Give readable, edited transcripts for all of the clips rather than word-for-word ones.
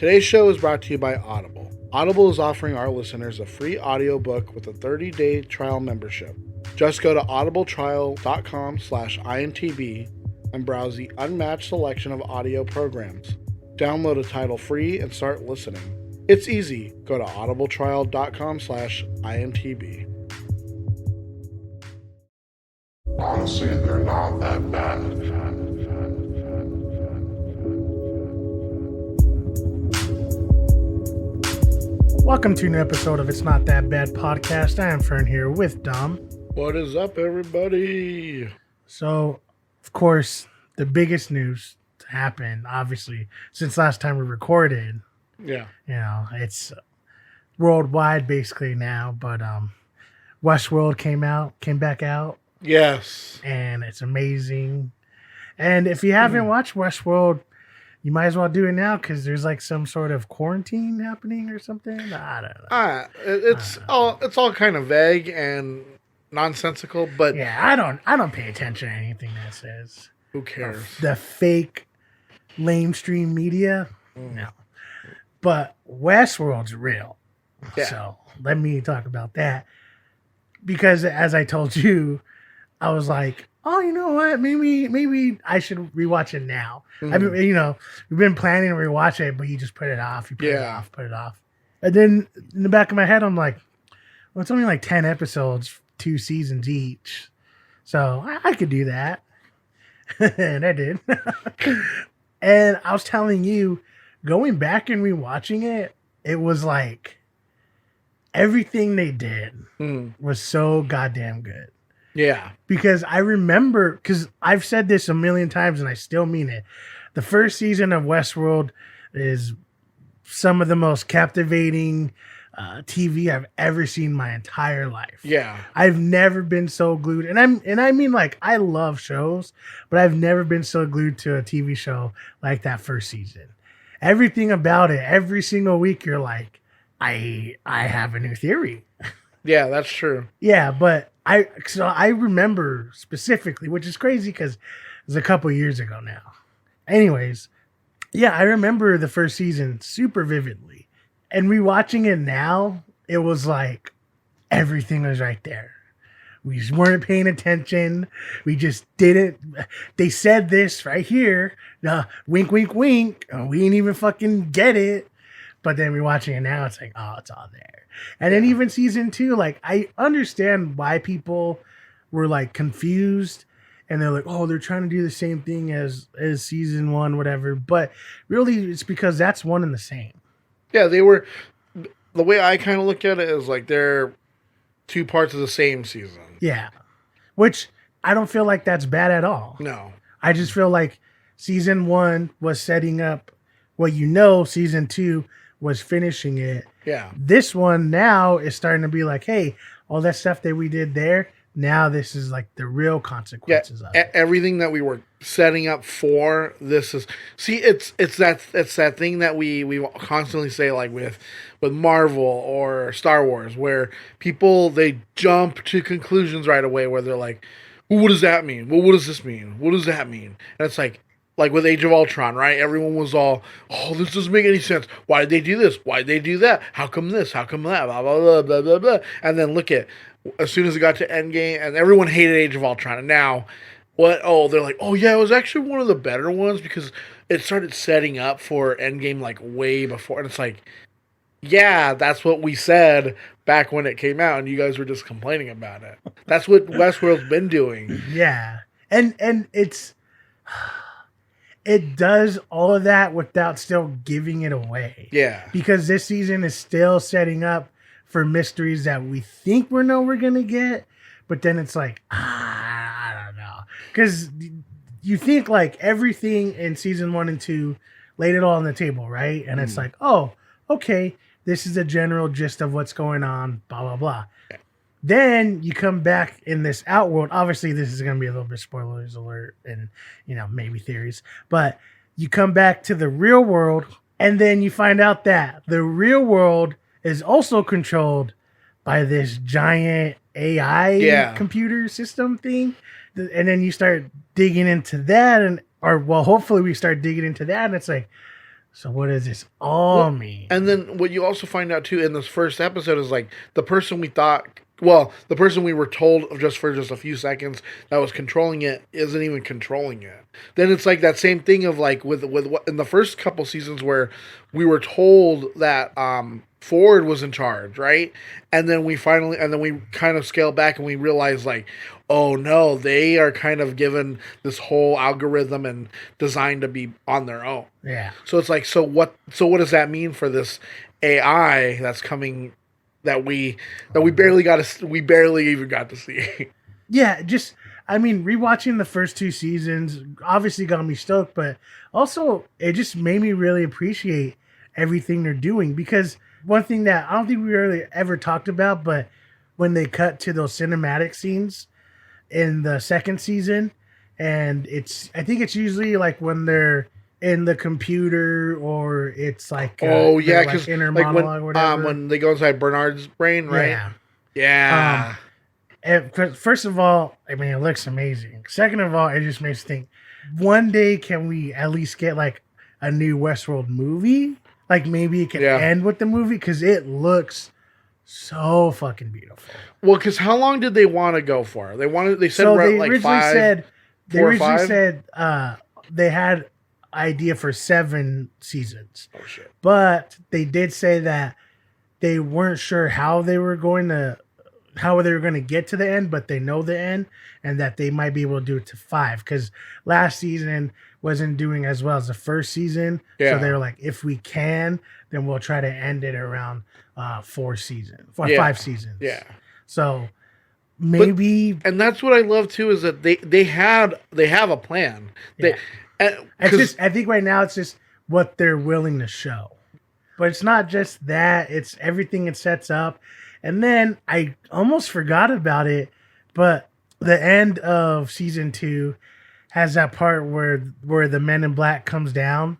Today's show is brought to you by Audible. Audible is offering our listeners a free audiobook with a 30-day trial membership. Just go to audibletrial.com/INTB and browse the unmatched selection of audio programs. Download a title free and start listening. It's easy. Go to audibletrial.com/INTB. Honestly, they're not that bad. Welcome to an episode of It's Not That Bad podcast. I am Fern here with Dom. What is up, everybody? So, of course, the biggest news to happen, obviously, since last time we recorded. Yeah. You know, it's worldwide basically now, but Westworld came back out. Yes. And it's amazing. And if you haven't watched Westworld, you might as well do it now because there's like some sort of quarantine happening or something. I don't know. It's all kind of vague and nonsensical, but yeah, I don't pay attention to anything that says. Who cares? The fake lamestream media. No. But Westworld's real. Yeah. So let me talk about that. Because as I told you, I was like, oh, you know what? Maybe I should rewatch it now. I mean, we've been planning to rewatch it, but you just put it off. You put it off. And then in the back of my head, I'm like, well, it's only like 10 episodes, 2 seasons each. So I could do that. And I did. And I was telling you, going back and rewatching it, it was like everything they did was so goddamn good. Yeah. Because I remember, because I've said this a million times and I still mean it. The first season of Westworld is some of the most captivating TV I've ever seen in my entire life. Yeah. I've never been so glued. And I mean, like, I love shows, but I've never been so glued to a TV show like that first season. Everything about it, every single week, you're like, I have a new theory. Yeah, that's true. Yeah, but I remember specifically, which is crazy because it was a couple years ago now. Anyways, yeah, I remember the first season super vividly. And rewatching it now, it was like everything was right there. We just weren't paying attention. We just didn't. They said this right here. Wink, wink, wink. We didn't even fucking get it. But then rewatching it now, it's like, oh, it's all there. And then even season 2, like, I understand why people were like confused and they're like, oh, they're trying to do the same thing as season 1, whatever. But really, it's because that's one and the same. Yeah, they were. The way I kind of look at it is like they're 2 parts of the same season. Yeah. Which I don't feel like that's bad at all. No. I just feel like season 1 was setting up season 2 was finishing it. Yeah. This one now is starting to be like, hey, all that stuff that we did there, now this is like the real consequences of it. Everything that we were setting up for this is it's that thing that we constantly say, like with Marvel or Star Wars, where people, they jump to conclusions right away where they're like, well, what does that mean? Well, what does this mean? What does that mean? And it's like with Age of Ultron, right? Everyone was all, oh, this doesn't make any sense. Why did they do this? Why did they do that? How come this? How come that? Blah, blah, blah, blah, blah, blah. And then look at, as soon as it got to Endgame, and everyone hated Age of Ultron. And now, they're like, oh, yeah, it was actually one of the better ones because it started setting up for Endgame, like, way before. And it's like, yeah, that's what we said back when it came out, and you guys were just complaining about it. That's what Westworld's been doing. Yeah. And it does all of that without still giving it away. Yeah. Because this season is still setting up for mysteries that we think we're going to get. But then it's like, I don't know. Because you think like everything in season 1 and 2 laid it all on the table, right? And it's like, oh, okay, this is the general gist of what's going on, blah, blah, blah. Yeah. Then you come back in this Outworld. Obviously, this is going to be a little bit spoilers alert and, maybe theories. But you come back to the real world, and then you find out that the real world is also controlled by this giant AI computer system thing. And then you start digging into that, hopefully we start digging into that, and it's like, So what does this all mean? And then what you also find out too in this first episode is like the person we thought, well, the person we were told of just for just a few seconds that was controlling it isn't even controlling it. Then it's like that same thing of like with what in the first couple seasons where we were told that Ford was in charge, right? And then we kind of scale back and we realize like, oh no, they are kind of given this whole algorithm and designed to be on their own. Yeah. So it's like, so what does that mean for this AI that's coming that we barely even got to see? Yeah, just I mean, rewatching the first two seasons obviously got me stoked, but also it just made me really appreciate everything they're doing, because one thing that I don't think we really ever talked about, but when they cut to those cinematic scenes in the second season, and I think it's usually like when they're in the computer or it's like because inner like monologue or whatever. when they go inside Bernard's brain, right? Yeah. First of all, I mean, it looks amazing. Second of all, it just makes me think, one day can we at least get like a new Westworld movie? Like maybe it can end with the movie, because it looks so fucking beautiful. Well, because how long did they want to go for? They said they had idea for 7 seasons. Oh shit! But they did say that they weren't sure how they were going to get to the end, but they know the end, and that they might be able to do it to 5, because last season wasn't doing as well as the first season. Yeah. So they were like, if we can, then we'll try to end it around 5 seasons. Yeah. So maybe, and that's what I love too, is that they have a plan. I think right now it's just what they're willing to show. But it's not just that, it's everything it sets up. And then I almost forgot about it, but the end of season 2 has that part where the Men in Black comes down,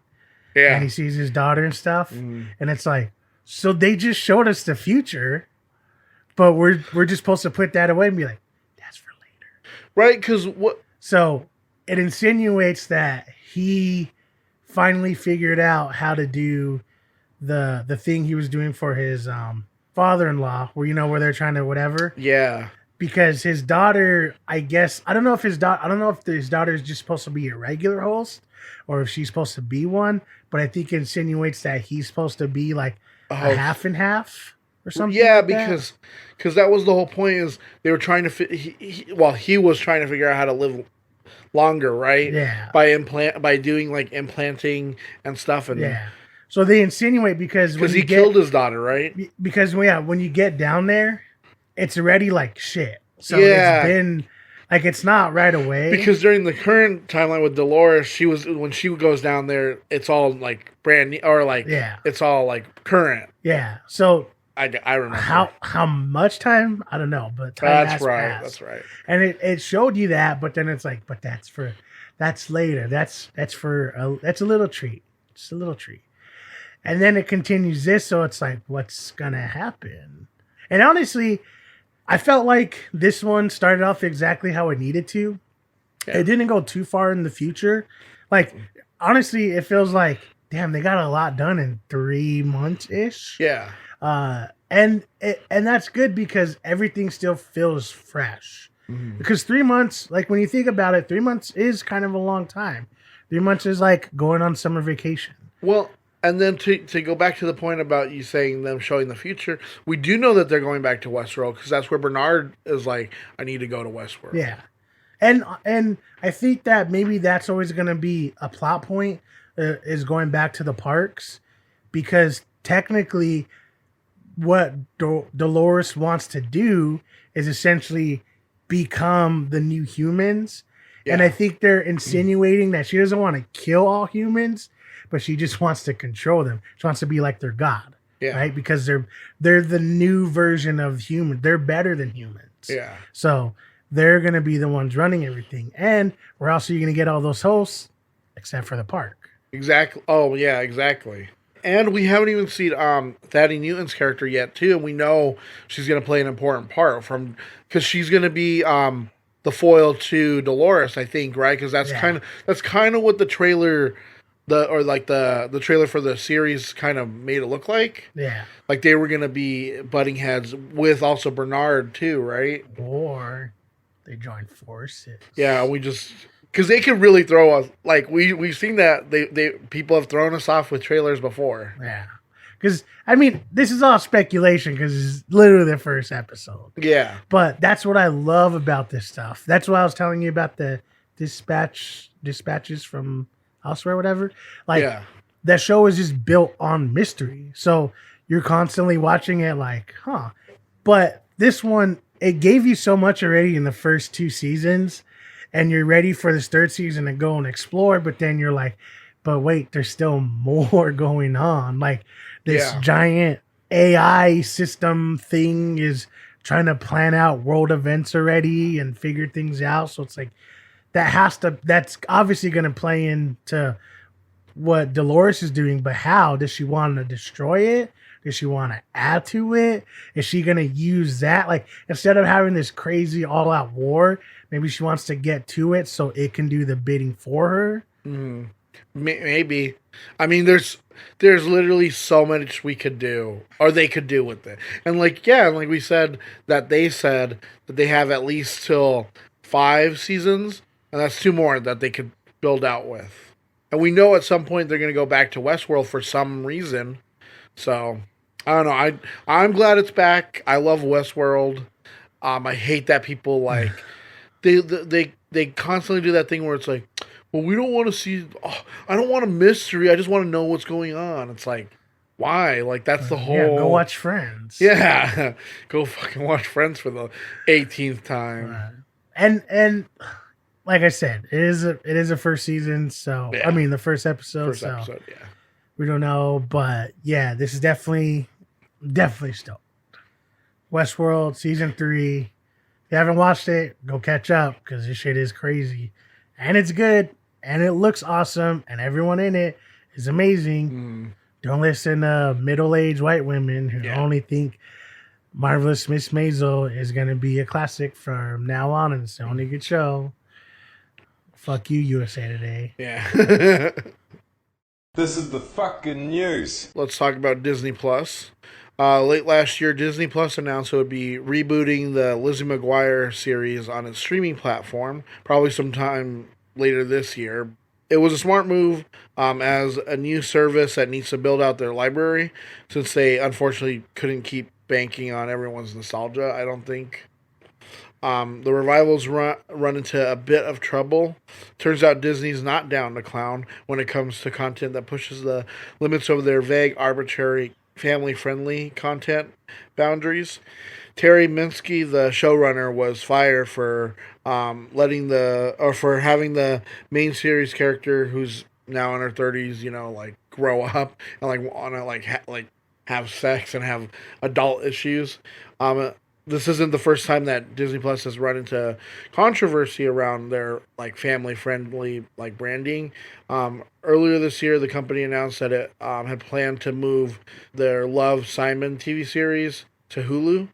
and he sees his daughter and stuff, and it's like, so they just showed us the future, but we're just supposed to put that away and be like, that's for later, right? Because what? So it insinuates that he finally figured out how to do the thing he was doing for his father-in-law, where they're trying to whatever. Yeah. Because his daughter, I guess, I don't know if his daughter is just supposed to be a regular host or if she's supposed to be one, but I think it insinuates that he's supposed to be like a half and half or something. Yeah, like because that was the whole point, is they were trying to he was trying to figure out how to live longer, right? Yeah. By doing like implanting and stuff, and yeah. So they insinuate because he killed his daughter, right? Because when you get down there, it's already like shit. So it's been like, it's not right away. Because during the current timeline with Dolores, when she goes down there, it's all like brand new, or like it's all like current. Yeah. So I remember how much time, I don't know, but time that's has right. passed. That's right. And it showed you that, but then it's like, but that's later. That's a little treat. Just a little treat. And then it continues this, so it's like, what's gonna happen? And honestly, I felt like this one started off exactly how it needed to. Yeah. It didn't go too far in the future. Like, honestly, it feels like, damn, they got a lot done in 3 months-ish. Yeah. And that's good, because everything still feels fresh. Mm-hmm. Because 3 months, like when you think about it, 3 months is kind of a long time. 3 months is like going on summer vacation. Well, and then to go back to the point about you saying them showing the future, we do know that they're going back to Westworld, because that's where Bernard is like, I need to go to Westworld. Yeah. And I think that maybe that's always going to be a plot point, is going back to the parks, because technically what Dolores wants to do is essentially become the new humans. Yeah. And I think they're insinuating that she doesn't want to kill all humans, but she just wants to control them. She wants to be like their god, right? Because they're the new version of human. They're better than humans. Yeah. So they're going to be the ones running everything. And where else are you going to get all those hosts except for the park? Exactly. Oh, yeah, exactly. And we haven't even seen Thaddeus Newton's character yet, too. And we know she's going to play an important part because she's going to be the foil to Dolores, I think, right? Because that's kind of what the trailer the trailer for the series kind of made it look like. Yeah. Like they were gonna be butting heads with also Bernard too, right? Or they join forces. Yeah, we just because they could really throw us like we've seen that they people have thrown us off with trailers before. Yeah. Because, I mean, this is all speculation because it's literally the first episode. Yeah. But that's what I love about this stuff. That's why I was telling you about the dispatches from elsewhere, whatever. Like, Yeah. that show is just built on mystery. So you're constantly watching it like, huh. But this one, it gave you so much already in the first 2 seasons. And you're ready for this 3rd season to go and explore. But then you're like, but wait, there's still more going on. Like, this giant AI system thing is trying to plan out world events already and figure things out. So it's like that's obviously going to play into what Dolores is doing, but how does she want to destroy it? Does she want to add to it? Is she going to use that? Like, instead of having this crazy all out war, maybe she wants to get to it so it can do the bidding for her. Mm-hmm. Maybe. I mean, there's literally so much we could do, or they could do with it. And like we said that they said that they have at least till 5 seasons, and that's 2 more that they could build out with. And we know at some point they're going to go back to Westworld for some reason. So I don't know. I'm glad it's back. I love Westworld. I hate that people like they constantly do that thing where it's like, well, we don't want to see. Oh, I don't want a mystery. I just want to know what's going on. It's like, why? Like that's the whole. Yeah, go watch Friends. Yeah, go fucking watch Friends for the 18th time. Right. And like I said, it is a first season. So I mean, the first episode. Yeah. We don't know, but yeah, this is definitely stoked. Westworld season 3. If you haven't watched it, go catch up because this shit is crazy, and it's good. And it looks awesome, and everyone in it is amazing. Don't listen to middle-aged white women who only think Marvelous Miss Maisel is going to be a classic from now on, and it's the only good show. Fuck you, USA Today. Yeah. This is the fucking news. Let's talk about Disney Plus. Late last year, Disney Plus announced it would be rebooting the Lizzie McGuire series on its streaming platform, probably sometime later this year. It was a smart move as a new service that needs to build out their library, since they unfortunately couldn't keep banking on everyone's nostalgia, I don't think. The revivals run into a bit of trouble. Turns out Disney's not down to clown when it comes to content that pushes the limits of their vague, arbitrary, family-friendly content boundaries. Terry Minsky, the showrunner, was fired for for having the main series character, who's now in her 30s, grow up and want to have sex and have adult issues. This isn't the first time that Disney Plus has run into controversy around their family-friendly branding. Earlier this year, the company announced that it had planned to move their Love, Simon TV series to Hulu.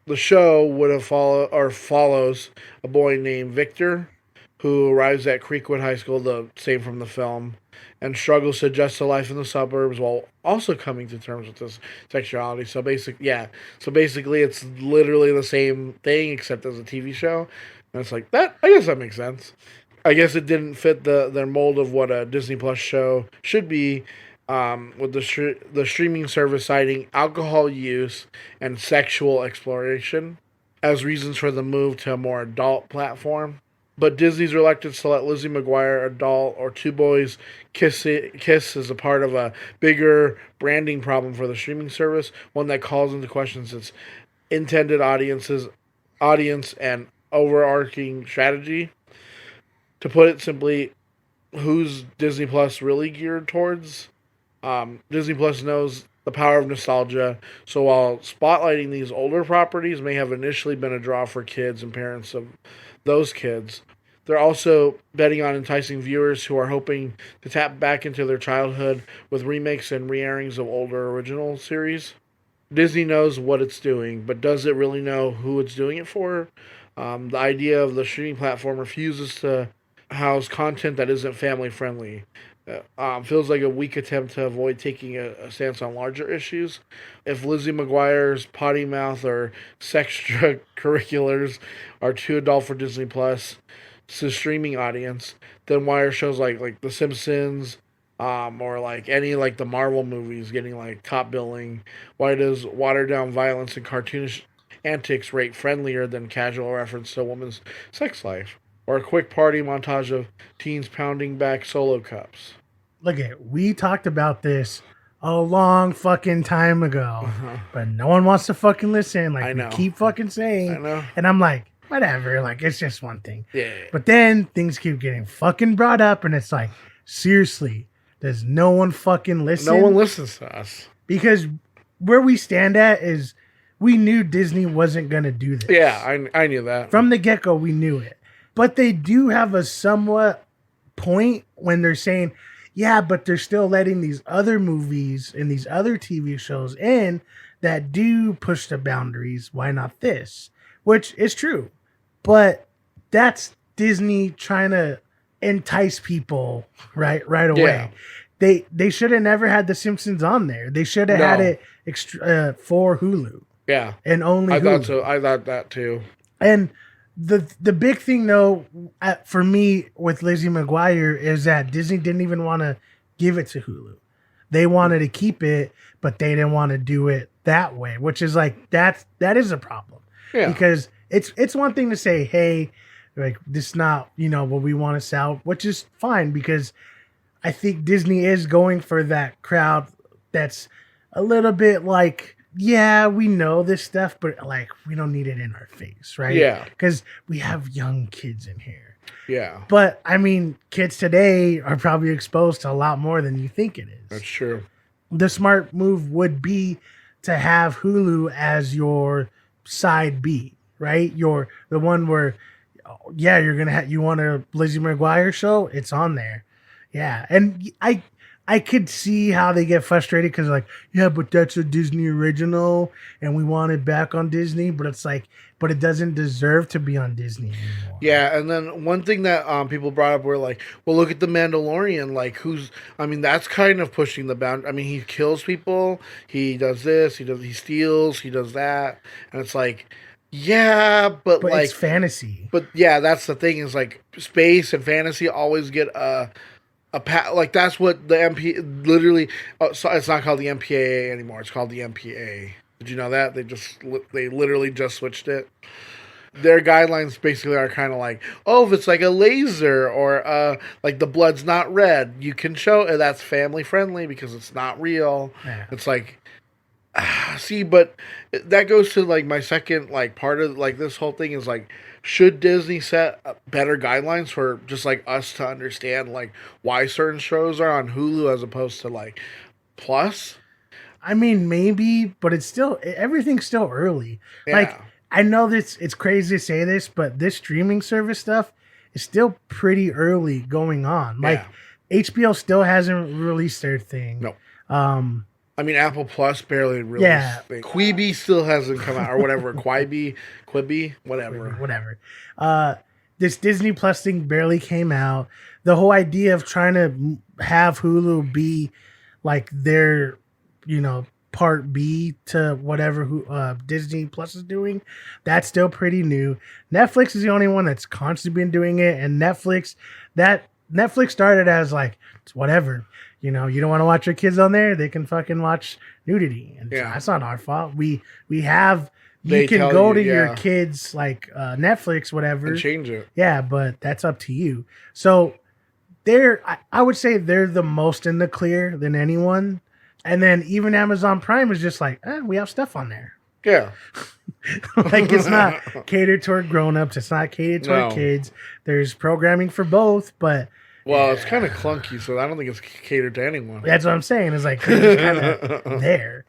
The show follows a boy named Victor, who arrives at Creekwood High School, the same from the film, and struggles to adjust to life in the suburbs while also coming to terms with his sexuality. So basically, it's literally the same thing except as a TV show. And it's like that. I guess that makes sense. I guess it didn't fit their mold of what a Disney Plus show should be. With the streaming service citing alcohol use and sexual exploration as reasons for the move to a more adult platform. But Disney's reluctance to let Lizzie McGuire, a doll, or two boys kiss is a part of a bigger branding problem for the streaming service, one that calls into question its intended audience and overarching strategy. To put it simply, who's Disney Plus really geared towards? Disney Plus knows the power of nostalgia, so while spotlighting these older properties may have initially been a draw for kids and parents of those kids, they're also betting on enticing viewers who are hoping to tap back into their childhood with remakes and re-airings of older original series. Disney knows what it's doing, but does it really know who it's doing it for? The idea of the streaming platform refuses to house content that isn't family friendly. Feels like a weak attempt to avoid taking a stance on larger issues. If Lizzie McGuire's potty mouth or sextracurriculars are too adult for Disney Plus to streaming audience, then why are shows like The Simpsons, or like any like the Marvel movies getting like top billing? Why does watered down violence and cartoonish antics rate friendlier than casual reference to a woman's sex life? Or a quick party montage of teens pounding back solo cups? Look we talked about this a long fucking time ago, but no one wants to fucking listen. Like, I know. we keep fucking saying, I know. and I'm like, whatever, like, it's just one thing. Yeah. But then things keep getting fucking brought up, and it's like, seriously, does no one fucking listen? No one listens to us. Because where we stand at is we knew Disney wasn't going to do this. Yeah, I knew that. From the get-go, we knew it. But they do have a somewhat point when they're saying, yeah, but they're still letting these other movies and these other TV shows in that do push the boundaries. Why not this? Which is true. But that's Disney trying to entice people right away. Yeah. They should have never had The Simpsons on there. They should have had it for Hulu. Yeah. And only Hulu. I thought that too. And the big thing, though, for me with Lizzie McGuire is that Disney didn't even want to give it to Hulu. They wanted to keep it, but they didn't want to do it that way, which is like, that is a problem. Yeah. Because it's one thing to say, hey, like, this is not, what we want to sell, which is fine, because I think Disney is going for that crowd that's a little bit like, yeah, we know this stuff, but like, we don't need it in our face, right? Yeah. Because we have young kids in here. Yeah. But I mean, kids today are probably exposed to a lot more than you think it is. That's true. The smart move would be to have Hulu as your side B, right? The one where, yeah, you want a Lizzie McGuire show? It's on there. Yeah. And I could see how they get frustrated because, like, yeah, but that's a Disney original and we want it back on Disney. But it's like, but it doesn't deserve to be on Disney anymore. Yeah, and then one thing that people brought up were like, well, look at The Mandalorian. Like, that's kind of pushing the boundary. I mean, he kills people. He does this. He steals. He does that. And it's like, yeah, but like, it's fantasy. But yeah, that's the thing is, like, space and fantasy always get like, that's what the MP literally. So it's not called the MPAA anymore. It's called the MPA. Did you know that they literally just switched it? Their guidelines basically are kind of like, oh, if it's like a laser or like the blood's not red, you can show it. That's family friendly because it's not real. Yeah. It's like, see, but that goes to like my second like part of like this whole thing is like, should Disney set better guidelines for just like us to understand like why certain shows are on Hulu as opposed to like Plus? I mean, maybe, but everything's still early. Yeah. Like, I know it's crazy to say this, but this streaming service stuff is still pretty early going on. Like, HBO still hasn't released their thing. No. I mean, Apple Plus barely released. Yeah. Quibi still hasn't come out, or whatever. Quibi, whatever. This Disney Plus thing barely came out. The whole idea of trying to have Hulu be like their, part B to whatever Disney Plus is doing, that's still pretty new. Netflix is the only one that's constantly been doing it, and Netflix started as like, it's whatever. You don't want to watch your kids on there, they can fucking watch nudity. And that's not our fault. We have, you can go to your kids like Netflix, whatever. And change it. Yeah, but that's up to you. So I would say they're the most in the clear than anyone. And then even Amazon Prime is just like, we have stuff on there. Yeah. Like, it's not catered toward grown-ups. It's not catered toward kids. There's programming for both, but... Well, it's kind of clunky, so I don't think it's catered to anyone. That's what I'm saying. It's like, it's kind of there.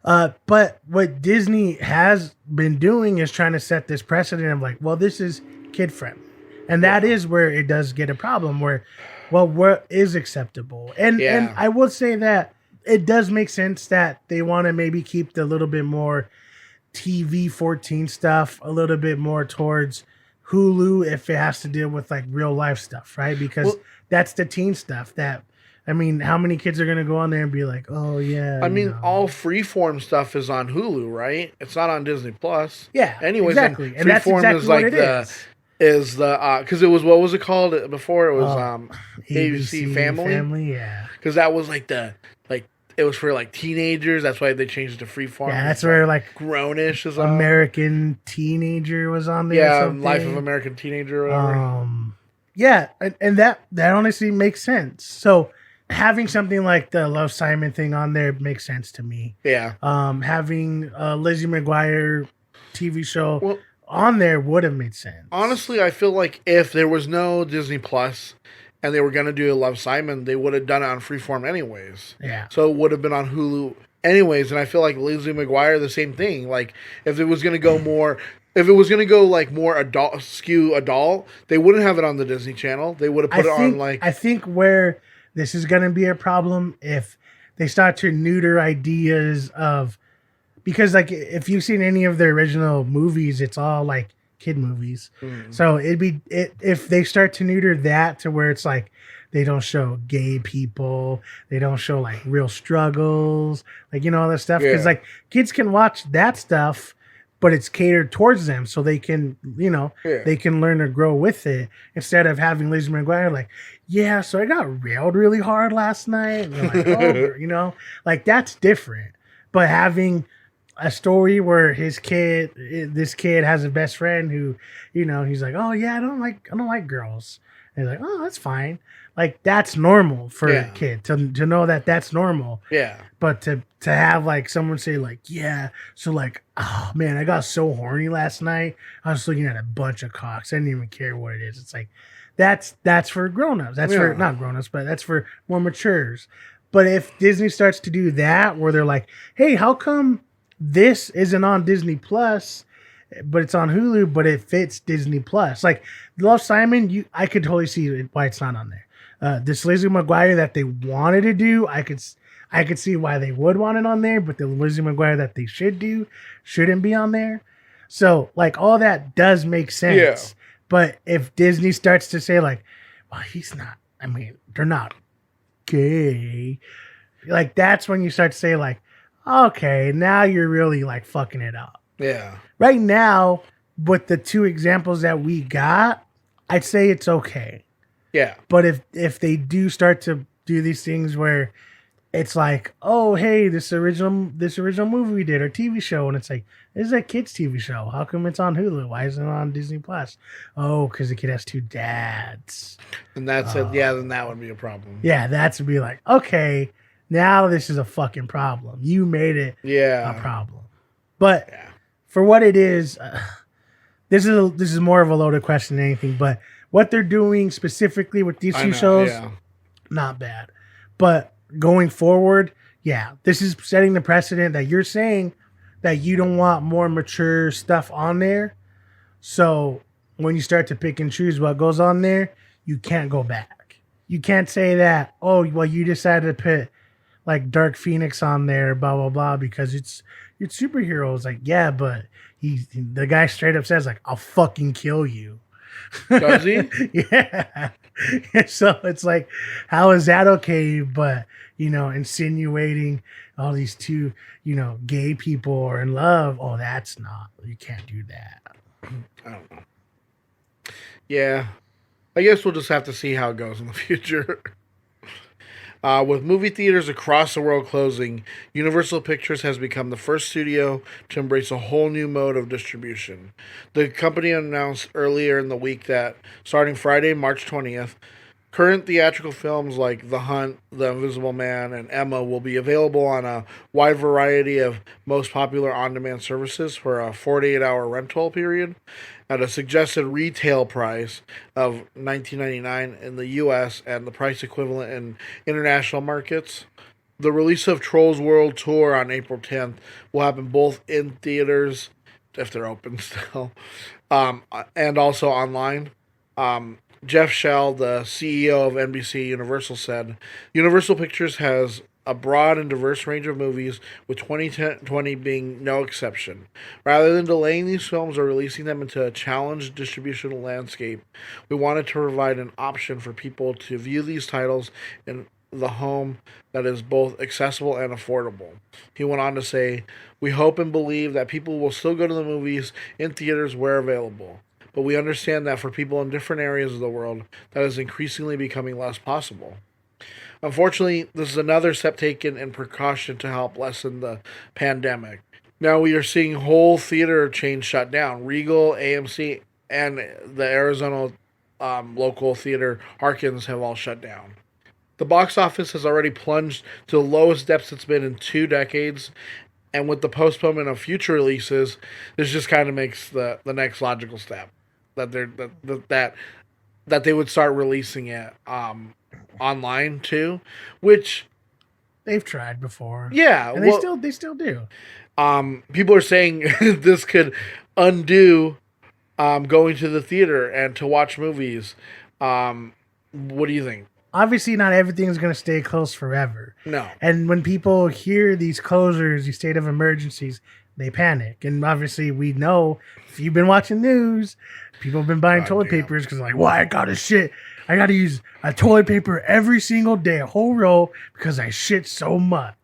But what Disney has been doing is trying to set this precedent of like, well, this is kid-friendly. And that is where it does get a problem where, well, what is acceptable? And I will say that it does make sense that they want to maybe keep the little bit more TV 14 stuff a little bit more towards Hulu if it has to deal with like real life stuff, right? Because that's the teen stuff that I mean, how many kids are gonna go on there and be like, "Oh yeah"? I mean, all Freeform stuff is on Hulu, right? It's not on Disney Plus. Yeah, Anyways, exactly, and that's Freeform exactly is what like it is. is the because it was, what was it called before? It was ABC Family. Yeah, Because that was like it was for like teenagers. That's why they changed it to Freeform. yeah, that's where like Grownish is on. American Teenager was on there. Yeah, or something. Life of American Teenager or whatever. Yeah, and that honestly makes sense. So having something like the Love Simon thing on there makes sense to me. Yeah. Having a Lizzie McGuire TV show on there would have made sense. Honestly, I feel like if there was no Disney Plus and they were going to do a Love Simon, they would have done it on Freeform anyways. Yeah. So it would have been on Hulu anyways. And I feel like Lizzie McGuire, the same thing. Like, if it was going to go more... If it was going to go like more adult, they wouldn't have it on the Disney Channel. They would have put it on like... I think where this is going to be a problem if they start to neuter ideas of... Because like if you've seen any of their original movies, it's all like kid movies. So if they start to neuter that to where it's like they don't show gay people, they don't show like real struggles, like, you know, all that stuff. Because like kids can watch that stuff, but it's catered towards them, so they can, you know, they can learn to grow with it instead of having Lizzie McGuire like, yeah, so I got railed really hard last night. And like, oh, you know, like that's different. But having a story where this kid has a best friend who, you know, he's like, oh yeah, I don't like girls. And he's like, oh, that's fine. Like that's normal for a kid to know that that's normal. Yeah. But to have like someone say like, yeah, so like, oh man, I got so horny last night. I was looking at a bunch of cocks. I didn't even care what it is. It's like, that's for grown-ups. That's for not grown-ups, but that's for more matures. But if Disney starts to do that, where they're like, hey, how come this isn't on Disney Plus, but it's on Hulu, but it fits Disney Plus? Like Love Simon, I could totally see why it's not on there. This Lizzie McGuire that they wanted to do, I could see why they would want it on there, but the Lizzie McGuire that they should do shouldn't be on there. So like all that does make sense. Yeah. But if Disney starts to say like, well, he's not, I mean, they're not gay, like that's when you start to say like, okay, now you're really like fucking it up. Yeah. Right now, with the two examples that we got, I'd say it's okay. Yeah. But if they do start to do these things where it's like, oh, hey, this original movie we did, or TV show, and it's like, this is a kid's TV show. How come it's on Hulu? Why isn't it on Disney Plus? Oh, because the kid has two dads. And that's it. Yeah, then that would be a problem. Yeah, that's would be like, okay, now this is a fucking problem. You made it a problem. But for what it is, this is more of a loaded question than anything. But what they're doing specifically with these two shows, not bad. But going forward, this is setting the precedent that you're saying that you don't want more mature stuff on there. So when you start to pick and choose what goes on there, you can't go back. You can't say that, oh, well, you decided to put like Dark Phoenix on there, blah blah blah, because it's superheroes. Like, yeah, but the guy straight up says like, I'll fucking kill you. Does he? Yeah. So it's like, how is that okay? But, you know, insinuating all these two, you know, gay people are in love. Oh, that's not. You can't do that. I don't know. Yeah. I guess we'll just have to see how it goes in the future. With movie theaters across the world closing, Universal Pictures has become the first studio to embrace a whole new mode of distribution. The company announced earlier in the week that starting Friday, March 20th, current theatrical films like The Hunt, The Invisible Man, and Emma will be available on a wide variety of most popular on-demand services for a 48-hour rental period at a suggested retail price of $19.99 in the U.S. and the price equivalent in international markets. The release of Trolls World Tour on April 10th will happen both in theaters, if they're open still, and also online. Jeff Shell, the CEO of NBC Universal, said, Universal Pictures has a broad and diverse range of movies, with 2020 being no exception. Rather than delaying these films or releasing them into a challenged distribution landscape, we wanted to provide an option for people to view these titles in the home that is both accessible and affordable. He went on to say, "We hope and believe that people will still go to the movies in theaters where available. But we understand that for people in different areas of the world, that is increasingly becoming less possible. Unfortunately, this is another step taken in precaution to help lessen the pandemic. Now we are seeing whole theater chains shut down. Regal, AMC, and the Arizona local theater Harkins have all shut down. The box office has already plunged to the lowest depths it's been in 2 decades, and with the postponement of future releases, this just kind of makes the next logical step that that they would start releasing it online too, which They've tried before. yeah, And they still do. people are saying this could undo going to the theater and to watch movies. What do you think? Obviously, not everything's going to stay closed forever. No. And when people hear these closures, these state of emergencies, they panic. And obviously, we know if you've been watching news, people have been buying toilet papers because like, why I got to use a toilet paper every single day, a whole roll, because I shit so much.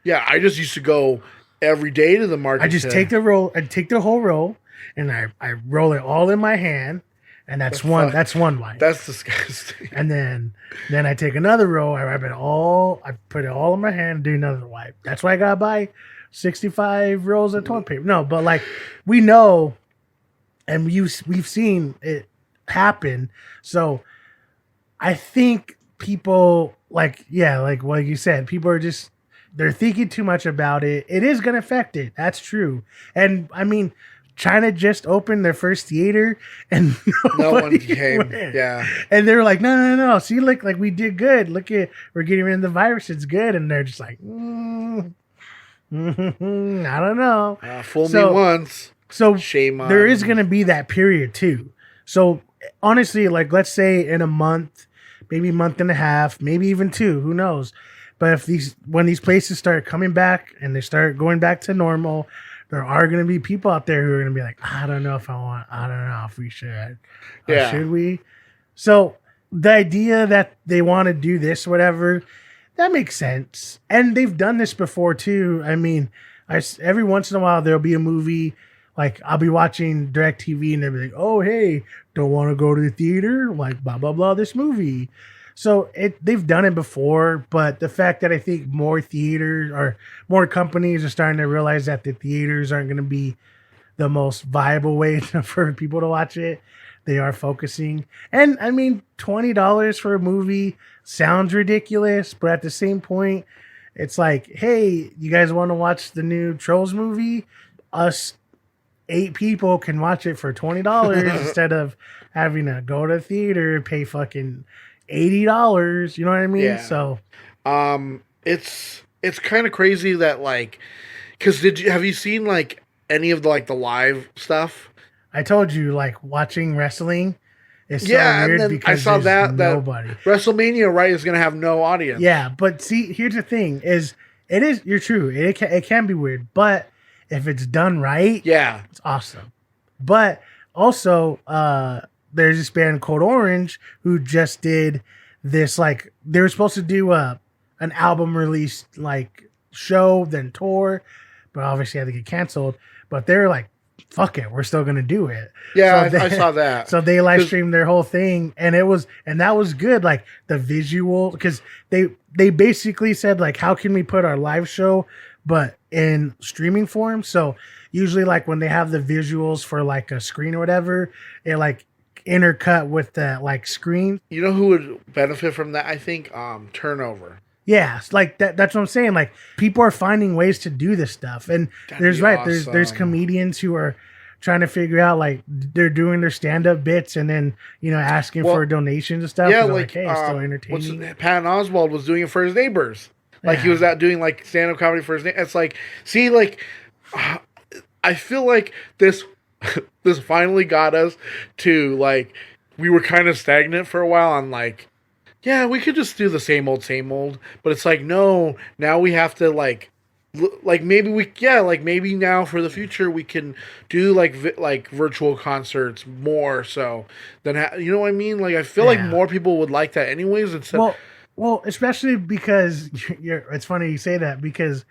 Yeah, I just used to go every day to the market. I just take the roll, I take the whole roll, and I roll it all in my hand, and that's one wipe. That's disgusting. And then I take another roll, I wrap it all, I put it all in my hand, do another wipe. That's why I gotta buy 65 rolls of toilet paper. No, but like we know, and we've seen it happen. So I think people like what you said, people are just they're thinking too much about it. It is gonna affect it. That's true. And I mean, China just opened their first theater and No one came. went. Yeah. And they were like, no. See, look, like we did good. Look at, we're getting rid of the virus. It's good. And they're just like, I don't know. Fool me once. So Shame on. there is going to be that period too. So honestly, like let's say in a month, maybe a month and a half, maybe even 2, who knows? But when these places start coming back and they start going back to normal, there are going to be people out there who are going to be like, I don't know if we should. Yeah. Should we? So the idea that they want to do this, whatever, that makes sense. And they've done this before too. I mean, every once in a while, there'll be a movie, like I'll be watching DirecTV and they'll be like, oh, hey, don't want to go to the theater? Like, blah, blah, blah, this movie. So they've done it before, but the fact that I think more theaters or more companies are starting to realize that the theaters aren't going to be the most viable way for people to watch it, they are focusing. And I mean, $20 for a movie sounds ridiculous, but at the same point, it's like, hey, you guys want to watch the new Trolls movie? Us 8 people can watch it for $20 instead of having to go to the theater, pay fucking $80, you know what I mean? Yeah. So it's kind of crazy that like, because have you seen like any of the live stuff? I told you, like watching wrestling is so Yeah, weird and then because I saw there's that nobody. WrestleMania, right, is gonna have no audience. Yeah, but see, here's the thing: you're true. It can be weird, but if it's done right, Yeah. it's awesome. But also, there's this band Code Orange who just did this, like they were supposed to do an album release like show, then tour, but obviously had to get canceled. But they're like, fuck it, we're still gonna do it. Yeah, So I saw that. So they live streamed their whole thing, and that was good. Like the visual, because they basically said like, how can we put our live show but in streaming form? So usually like when they have the visuals for like a screen or whatever, it like intercut with the like screen. You know who would benefit from that? I think Turnover. Yeah, it's like that's what I'm saying. Like people are finding ways to do this stuff, and That'd be there's awesome. comedians who are trying to figure out like they're doing their stand up bits and then asking for donations and stuff. Yeah, 'cause they're like hey, it's still entertaining. Patton Oswalt was doing it for his neighbors. Like he was out doing like stand up comedy for his neighbors. It's like, see, like I feel like this finally got us to like, we were kind of stagnant for a while on like, yeah, we could just do the same old, but it's like, no, now we have to like maybe now for the future we can do like virtual concerts more so than you know what I mean? Like I feel like more people would like that anyways instead. Well, Well, especially because it's funny you say that because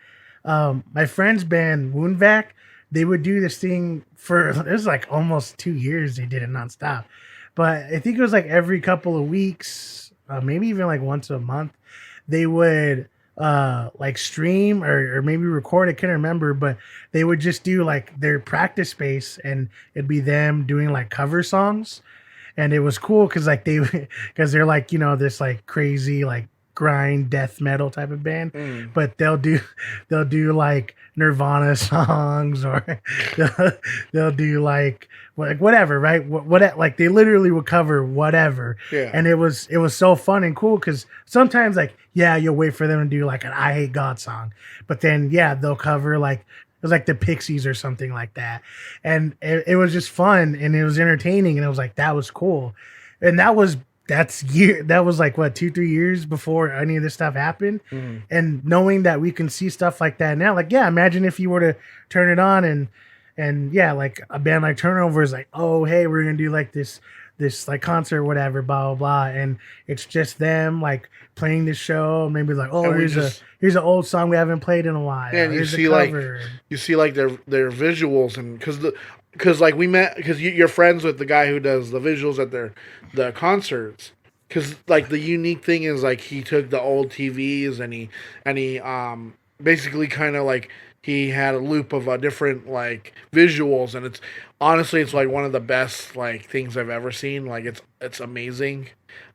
my friend's band Woundvac, they would do this thing for it was like almost 2 years. They did it nonstop, but I think it was like every couple of weeks, maybe even like once a month, they would like stream or maybe record. I can't remember, but they would just do like their practice space, and it'd be them doing like cover songs. And it was cool because like because they're like, you know, this like crazy like grind death metal type of band, but they'll do like Nirvana songs, or they'll do like whatever, right? What like they literally would cover whatever. Yeah. And it was so fun and cool because sometimes like, yeah, you'll wait for them to do like an I Hate God song, but then yeah, they'll cover like it was like the Pixies or something like that. And it was just fun and it was entertaining. And it was like, that was cool. And that was like what, 2-3 years before any of this stuff happened. And knowing that we can see stuff like that now, like, yeah, imagine if you were to turn it on and yeah, like a band like Turnover is like, oh, hey, we're going to do like this like concert, whatever, blah, blah, blah. And it's just them like playing this show. Maybe like, oh, here's an old song we haven't played in a while. Yeah, and you see like their visuals, and because like we met, because you're friends with the guy who does the visuals at the concerts. Because like the unique thing is like he took the old TVs and he basically kind of like he had a loop of different like visuals, and it's honestly like one of the best like things I've ever seen. Like it's amazing.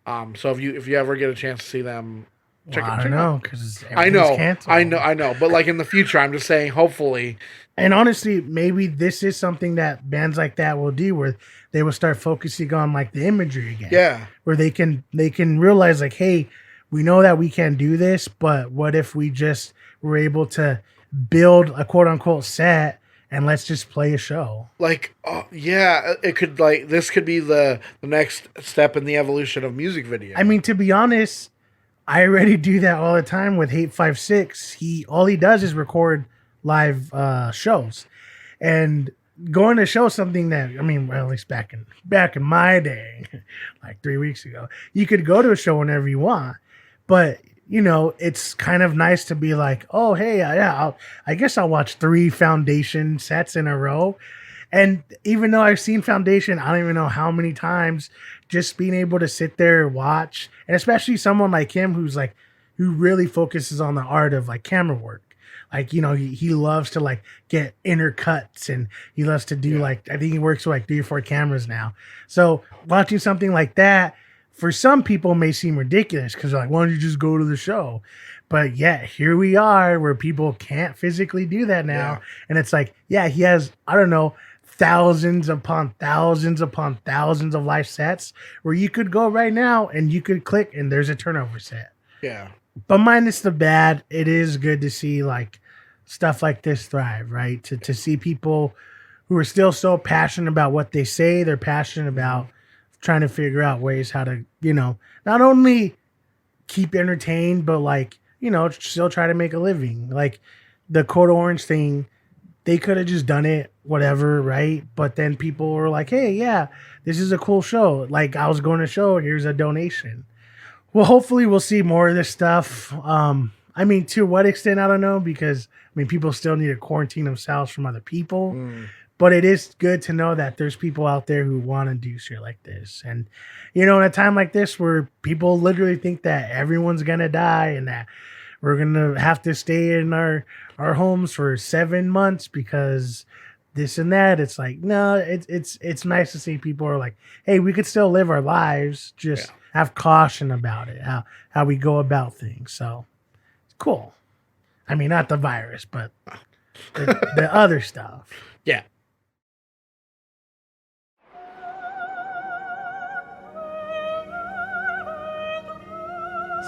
So if you ever get a chance to see them, check it out. Because I know, but like in the future, I'm just saying, hopefully. And honestly, maybe this is something that bands like that will do, where they will start focusing on like the imagery again. Yeah, where they can realize like, hey, we know that we can do this, but what if we just were able to build a quote unquote set and let's just play a show? Like, yeah, it could like this could be the next step in the evolution of music video. I mean, to be honest, I already do that all the time with Hate 56. All he does is record live shows, and going to show something that, I mean, well, at least back in my day, like 3 weeks ago, you could go to a show whenever you want, but you know, it's kind of nice to be like, oh, hey, yeah, I guess I'll watch 3 Foundation sets in a row. And even though I've seen Foundation, I don't even know how many times, just being able to sit there and watch, and especially someone like him who really focuses on the art of like camera work. Like, you know, he loves to like get inner cuts, and he loves to do like, I think he works with like 3 or 4 cameras now. So watching something like that, for some people may seem ridiculous because they're like, why don't you just go to the show? But yeah, here we are where people can't physically do that now. Yeah. And it's like, yeah, he has, I don't know, thousands upon thousands upon thousands of live sets where you could go right now and you could click and there's a Turnover set. Yeah. But minus the bad, it is good to see like stuff like this thrive, right? To see people who are still so passionate about what they say, they're passionate about trying to figure out ways how to, you know, not only keep entertained, but like, you know, still try to make a living. Like the Code Orange thing, they could have just done it, whatever, right? But then people were like, hey, yeah, this is a cool show. Like, I was going to show, here's a donation. Well, hopefully we'll see more of this stuff. I mean, to what extent, I don't know, because, I mean, people still need to quarantine themselves from other people. But it is good to know that there's people out there who want to do shit like this. And, you know, in a time like this where people literally think that everyone's going to die and that we're going to have to stay in our homes for 7 months because this and that, it's like, no, it's nice to see people are like, hey, we could still live our lives, just have caution about it, how we go about things. So it's cool. I mean, not the virus, but the other stuff. Yeah.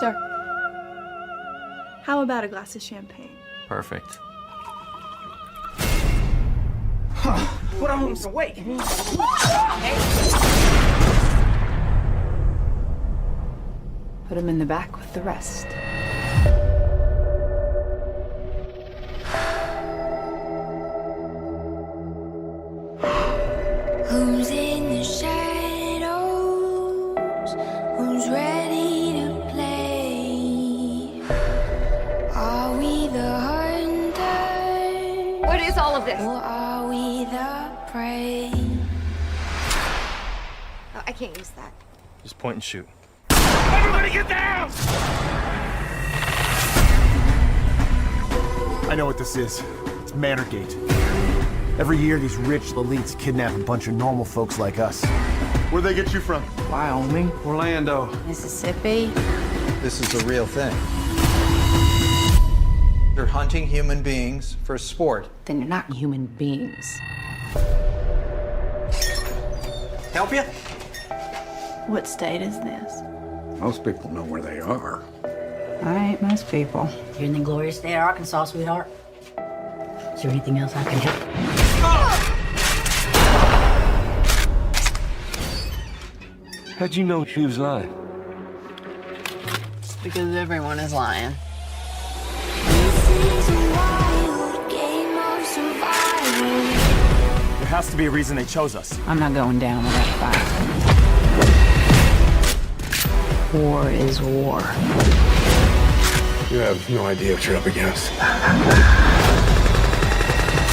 Sir, how about a glass of champagne? Perfect. Put on some weight. Put him in the back with the rest. Who's in the shadows? Who's ready to play? What is all of this? Or are we the prey? Oh, I can't use that. Just point and shoot. Everybody get down! I know what this is. It's Manorgate. Every year, these rich elites kidnap a bunch of normal folks like us. Where'd they get you from? Wyoming. Orlando. Mississippi. This is a real thing. They're hunting human beings for sport. Then you're not human beings. Help you? What state is this? Most people know where they are. All right, most people. You're in the glorious state of Arkansas, sweetheart. Is there anything else I can help? How'd you know she was lying? Because everyone is lying. There has to be a reason they chose us. I'm not going down without a fight. War is war. You have no idea what you're up against.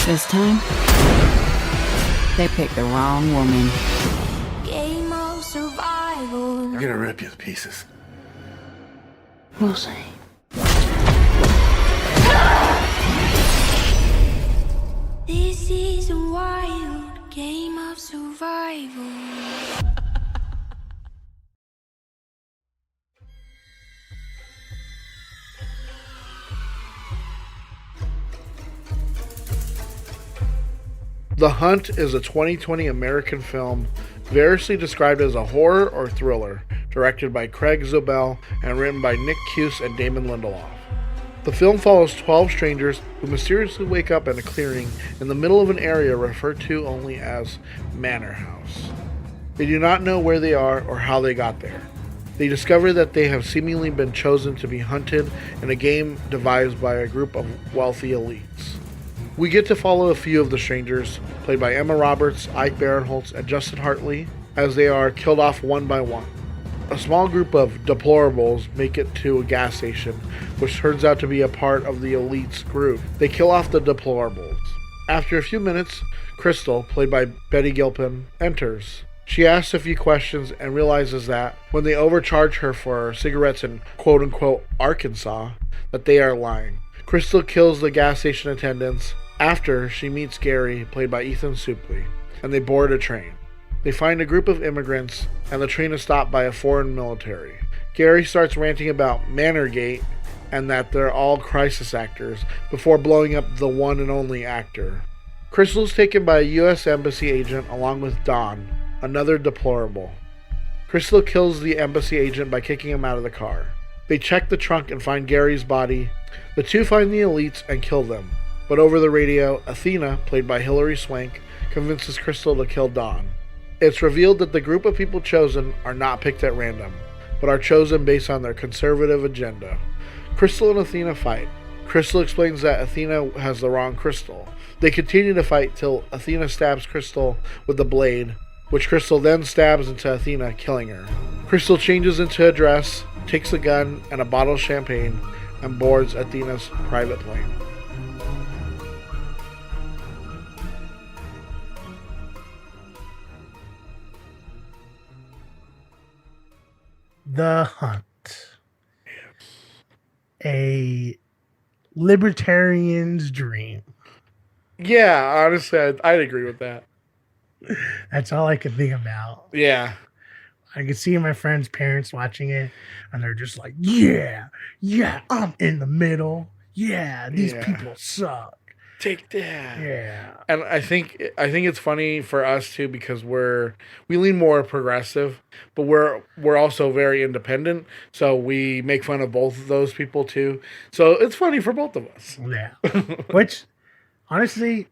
This time, they picked the wrong woman. Game of survival. I'm gonna rip you to pieces. We'll see. This is a wild game of survival. The Hunt is a 2020 American film variously described as a horror or thriller, directed by Craig Zobel and written by Nick Cuse and Damon Lindelof. The film follows 12 strangers who mysteriously wake up in a clearing in the middle of an area referred to only as Manor House. They do not know where they are or how they got there. They discover that they have seemingly been chosen to be hunted in a game devised by a group of wealthy elites. We get to follow a few of the strangers, played by Emma Roberts, Ike Barinholtz, and Justin Hartley, as they are killed off one by one. A small group of deplorables make it to a gas station, which turns out to be a part of the elite's group. They kill off the deplorables. After a few minutes, Crystal, played by Betty Gilpin, enters. She asks a few questions and realizes that when they overcharge her for cigarettes in quote-unquote Arkansas, that they are lying. Crystal kills the gas station attendants after she meets Gary, played by Ethan Suplee, and they board a train. They find a group of immigrants, and the train is stopped by a foreign military. Gary starts ranting about Manorgate and that they're all crisis actors before blowing up the one and only actor. Crystal is taken by a U.S. Embassy agent along with Don, another deplorable. Crystal kills the embassy agent by kicking him out of the car. They check the trunk and find Gary's body. The two find the elites and kill them. But over the radio, Athena, played by Hilary Swank, convinces Crystal to kill Don. It's revealed that the group of people chosen are not picked at random, but are chosen based on their conservative agenda. Crystal and Athena fight. Crystal explains that Athena has the wrong crystal. They continue to fight till Athena stabs Crystal with a blade, which Crystal then stabs into Athena, killing her. Crystal changes into a dress, takes a gun and a bottle of champagne, and boards Athena's private plane. The Hunt. A libertarian's dream. Yeah, honestly, I'd agree with that. That's all I could think about. Yeah. I could see my friends' parents watching it, and they're just like, yeah, I'm in the middle. Yeah, these people suck. Take that. Yeah. And I think it's funny for us too because we lean more progressive, but we're also very independent. So we make fun of both of those people too. So it's funny for both of us. Yeah. Which honestly,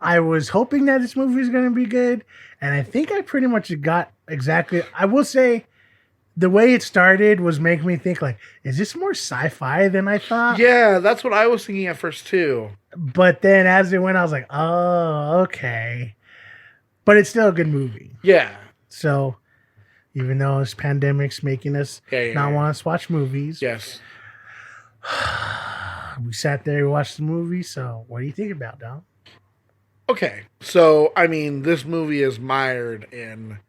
I was hoping that this movie was going to be good, and I think I pretty much got exactly. I will say the way it started was making me think like, is this more sci-fi than I thought? Yeah, that's what I was thinking at first too. But then as it went, I was like, oh, okay. But it's still a good movie. Yeah. So even though this pandemic's making us not want to watch movies. Yes. We sat there and watched the movie. So what do you think about, Dom? Okay, so I mean, this movie is mired in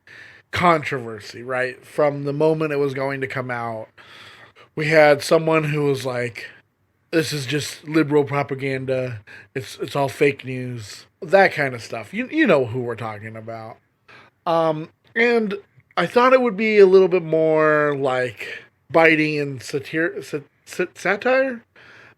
controversy, right? From the moment it was going to come out, we had someone who was like, "This is just liberal propaganda. It's all fake news." That kind of stuff. You know who we're talking about. And I thought it would be a little bit more like biting and satire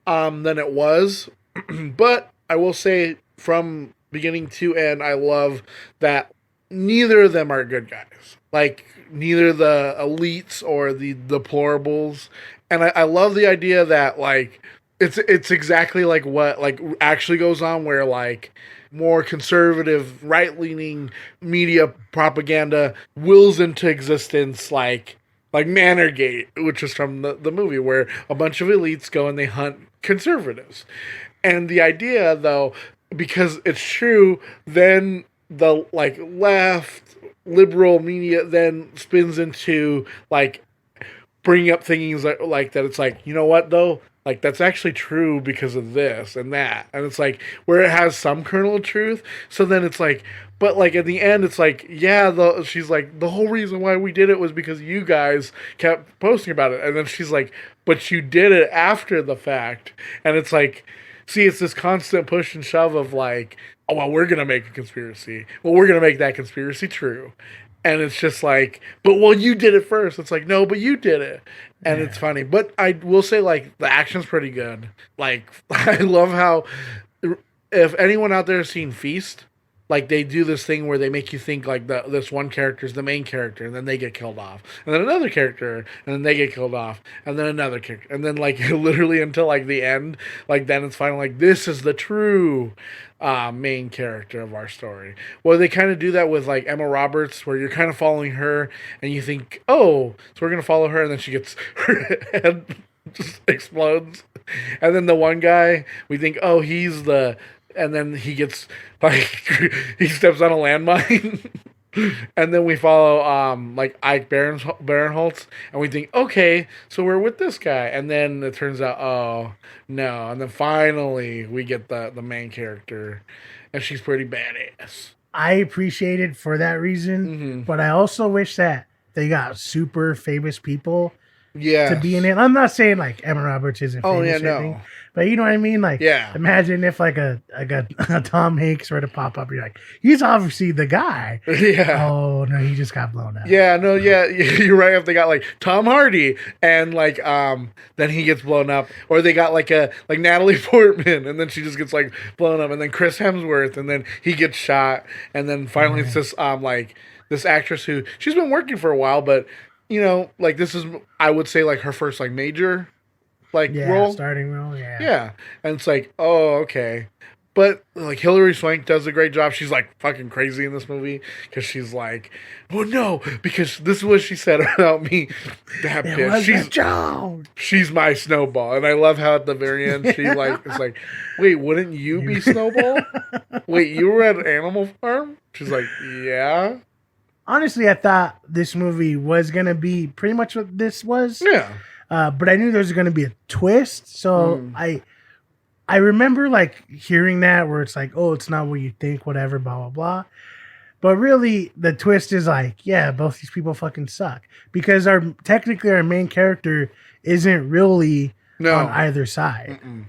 than it was. But I will say, from beginning to end, I love that neither of them are good guys. Like, neither the elites or the deplorables. And I love the idea that, like, it's exactly like what, like, actually goes on, where, like, more conservative, right-leaning media propaganda wills into existence, like Manorgate, which is from the movie, where a bunch of elites go and they hunt conservatives. And the idea, though, because it's true, then the, like, left liberal media then spins into, like, bringing up things like that. It's like, you know what, though? Like, that's actually true because of this and that. And it's like, where it has some kernel of truth. So then it's like, but, like, at the end, it's like, yeah, she's like, the whole reason why we did it was because you guys kept posting about it. And then she's like, but you did it after the fact. And it's like, see, it's this constant push and shove of, like, oh, well, we're going to make a conspiracy. Well, we're going to make that conspiracy true. And it's just like, but, well, you did it first. It's like, no, but you did it. And it's funny. But I will say, like, the action's pretty good. Like, I love how, if anyone out there has seen Feast, like, they do this thing where they make you think, like, this one character is the main character, and then they get killed off. And then another character, and then they get killed off. And then another character. And then, like, literally until, like, the end, like, then it's finally like, this is the true main character of our story. Well, they kind of do that with, like, Emma Roberts, where you're kind of following her, and you think, oh, so we're going to follow her, and then she gets, her head just explodes. And then the one guy, we think, oh, he's the... And then he gets, like, he steps on a landmine. And then we follow, like, Ike Barinholtz. And we think, okay, so we're with this guy. And then it turns out, oh, no. And then finally we get the main character. And she's pretty badass. I appreciate it for that reason. Mm-hmm. But I also wish that they got super famous people to be in it. I'm not saying, like, Emma Roberts isn't famous or anything. But you know what I mean? Like, imagine if, like, a Tom Hanks were to pop up. You're like, he's obviously the guy. Yeah. Oh, no, he just got blown up. Yeah, no, yeah, you're right. If they got, like, Tom Hardy and, like, then he gets blown up. Or they got, like, Natalie Portman, and then she just gets, like, blown up. And then Chris Hemsworth, and then he gets shot. And then finally it's this, like, this actress who, she's been working for a while, but, you know, like, this is, I would say, like, her first, like, major... like, role. Starting role, yeah. And it's like, oh, okay. But, like, Hilary Swank does a great job. She's, like, fucking crazy in this movie. Because she's like, well, no. Because this is what she said about me. That bitch. She's my Snowball. And I love how at the very end, she, like, it's like, wait, wouldn't you be Snowball? Wait, you were at Animal Farm? She's like, yeah. Honestly, I thought this movie was going to be pretty much what this was. Yeah. But I knew there was going to be a twist. So I remember, like, hearing that where it's like, oh, it's not what you think, whatever, blah, blah, blah. But really, the twist is like, yeah, both these people fucking suck. Because technically our main character isn't really on either side. Mm-mm.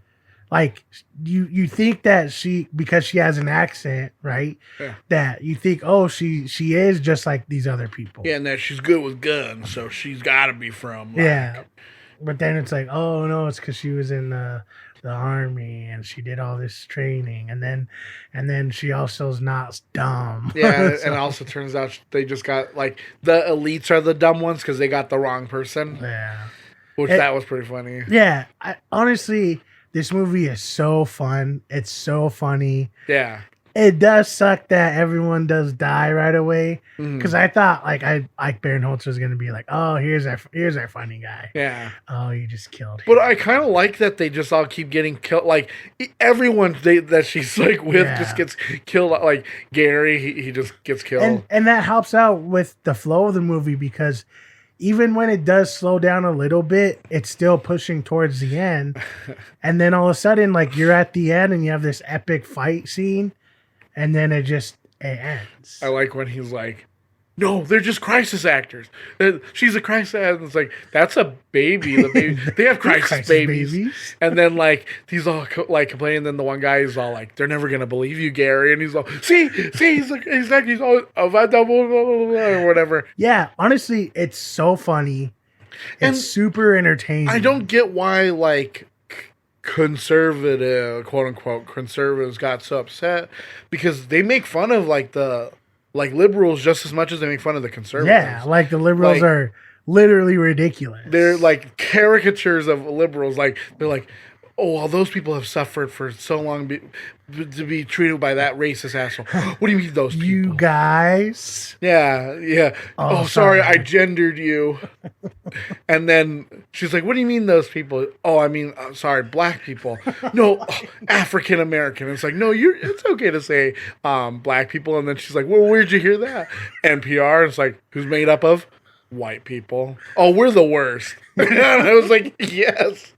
Like, you think that because she has an accent, right? Yeah. That you think, oh, she is just like these other people. Yeah, and that she's good with guns, so she's got to be from. Like... Yeah. But then it's like, oh, no, it's because she was in the army and she did all this training. And then she also is not dumb. Yeah, so, and it also turns out they just got, like, the elites are the dumb ones because they got the wrong person. Yeah. That was pretty funny. Yeah. Honestly... This movie is so fun. It's so funny. Yeah. It does suck that everyone does die right away. Because I thought, like, Ike Barinholtz was going to be like, oh, here's our funny guy. Yeah. Oh, you just killed him. But I kind of like that they just all keep getting killed. Like, everyone that she's, like, with just gets killed. Like, Gary, he just gets killed. And that helps out with the flow of the movie because... Even when it does slow down a little bit, it's still pushing towards the end. And then all of a sudden, like, you're at the end and you have this epic fight scene. and then it ends. I like when he's like, no, they're just crisis actors. She's a crisis actor. It's like, that's a baby. The baby they have crisis babies. And then, like, he's all, like, complaining. Then the one guy is all like, they're never going to believe you, Gary. And he's all, see, he's all, or whatever. Yeah, honestly, it's so funny. It's super entertaining. I don't get why, like, conservative, quote-unquote, conservatives got so upset. Because they make fun of, like, liberals just as much as they make fun of the conservatives. Yeah, like the liberals are literally ridiculous. They're like caricatures of liberals. Like they're like, oh, well, those people have suffered for so long to be treated by that racist asshole. What do you mean those people? You guys? Yeah. Oh, sorry, I gendered you. And then she's like, what do you mean those people? Oh, I mean, sorry, black people. No, African American. It's like, no, it's okay to say black people. And then she's like, well, where'd you hear that? NPR. It's like, who's made up of? White people. Oh, we're the worst. And I was like, yes.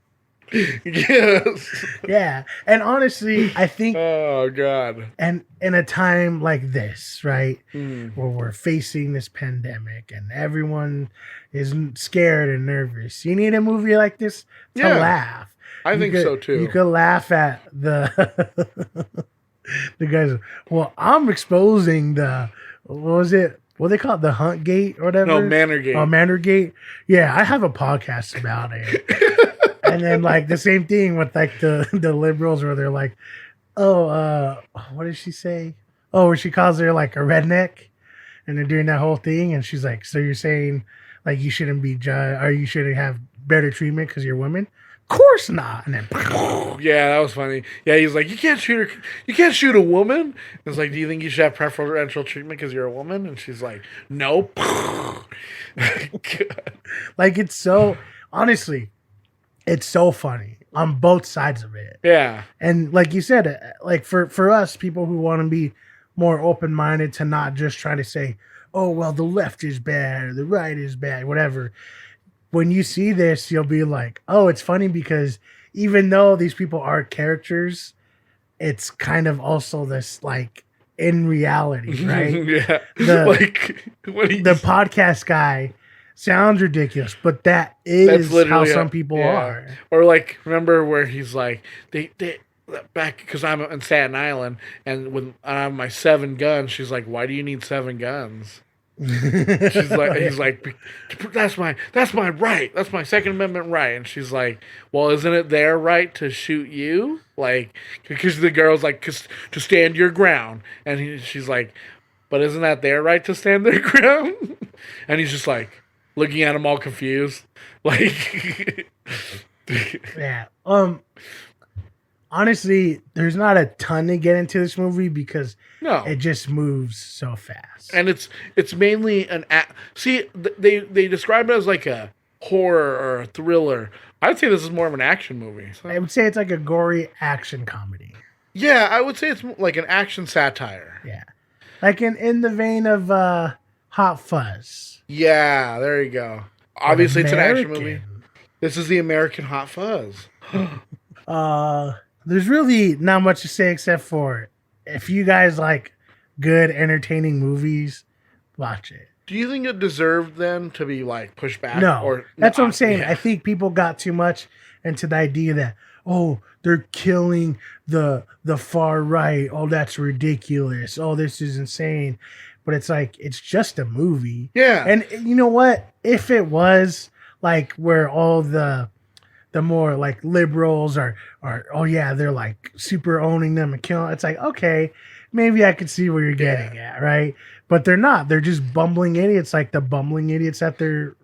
Yes. Yeah. And honestly, I think oh god. And in a time like this, right? Where we're facing this pandemic and everyone is scared and nervous. You need a movie like this to laugh. I think so too. You could laugh at the the guys. Well, I'm exposing what was it? What they call it? The Hunt Gate or whatever? No, Manor Gate. Oh, Manor Gate. Yeah, I have a podcast about it. And then, like, the same thing with, like, the liberals where they're like, oh, what did she say? Oh, where she calls her, like, a redneck. And they're doing that whole thing. And she's like, so you're saying, like, you shouldn't be judged or you shouldn't have better treatment because you're women? Of course not. And then, yeah, that was funny. Yeah, he's like, you can't shoot her. You can't shoot a woman. It's like, do you think you should have preferential treatment because you're a woman? And she's like, nope. Like, it's so, honestly, it's so funny on both sides of it. Yeah. And like you said, like for us, people who want to be more open-minded to not just try to say, oh, well, the left is bad or the right is bad, whatever. When you see this, you'll be like, oh, it's funny because even though these people are characters, it's kind of also this, like, in reality, right? Yeah. The podcast guy sounds ridiculous, but that's how some people are. Or like, remember where he's like, they back because I'm in Staten Island, and when I have my 7 guns, she's like, why do you need 7 guns? She's like, he's like, that's my right. That's my Second Amendment right. And she's like, well, isn't it their right to shoot you? Like, because the girl's like, to stand your ground, and she's like, but isn't that their right to stand their ground? And he's just like, looking at him all confused. Like, yeah. Honestly, there's not a ton to get into this movie because it just moves so fast. And it's mainly they describe it as like a horror or a thriller. I'd say this is more of an action movie. So. I would say it's like a gory action comedy. Yeah, I would say it's like an action satire. Yeah. Like in the vein of Hot Fuzz. Yeah, there you go. Obviously, it's an action movie. This is the American Hot Fuzz. There's really not much to say except for if you guys like good, entertaining movies, watch it. Do you think it deserved then to be like pushed back? No, that's what I'm saying. Yeah. I think people got too much into the idea that, oh, they're killing the far right. Oh, that's ridiculous. Oh, this is insane. But it's like, it's just a movie. Yeah. And you know what? If it was like where all the more like liberals are, oh yeah, they're like super owning them and killing, it's like, okay, maybe I could see where you're getting at, right? But they're not. They're just bumbling idiots, like the bumbling idiots that they're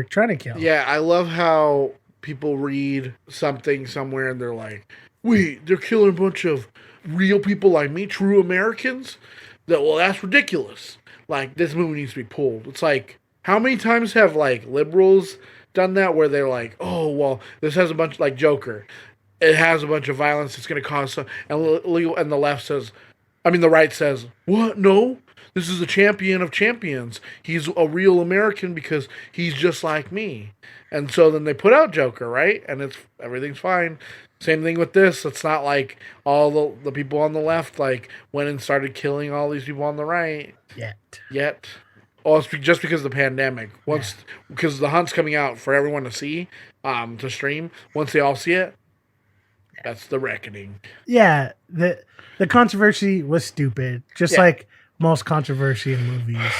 trying to kill. Yeah, I love how people read something somewhere and they're like, wait, they're killing a bunch of real people like me, true Americans? Well, that's ridiculous. Like, this movie needs to be pulled. It's like, how many times have like liberals done that where they're like, oh, well, this has a bunch of, like Joker, it has a bunch of violence, it's going to cause some, and the left says, I mean, the right says, what? No, this is a champion of champions. He's a real American because he's just like me. And so then they put out Joker, right? And everything's fine. Same thing with this. It's not like all the people on the left like went and started killing all these people on the right. Yet. Oh, it's just because of the pandemic. Because the Hunt's coming out for everyone to see, to stream. Once they all see it, that's the reckoning. Yeah, the controversy was stupid, just like most controversy in movies.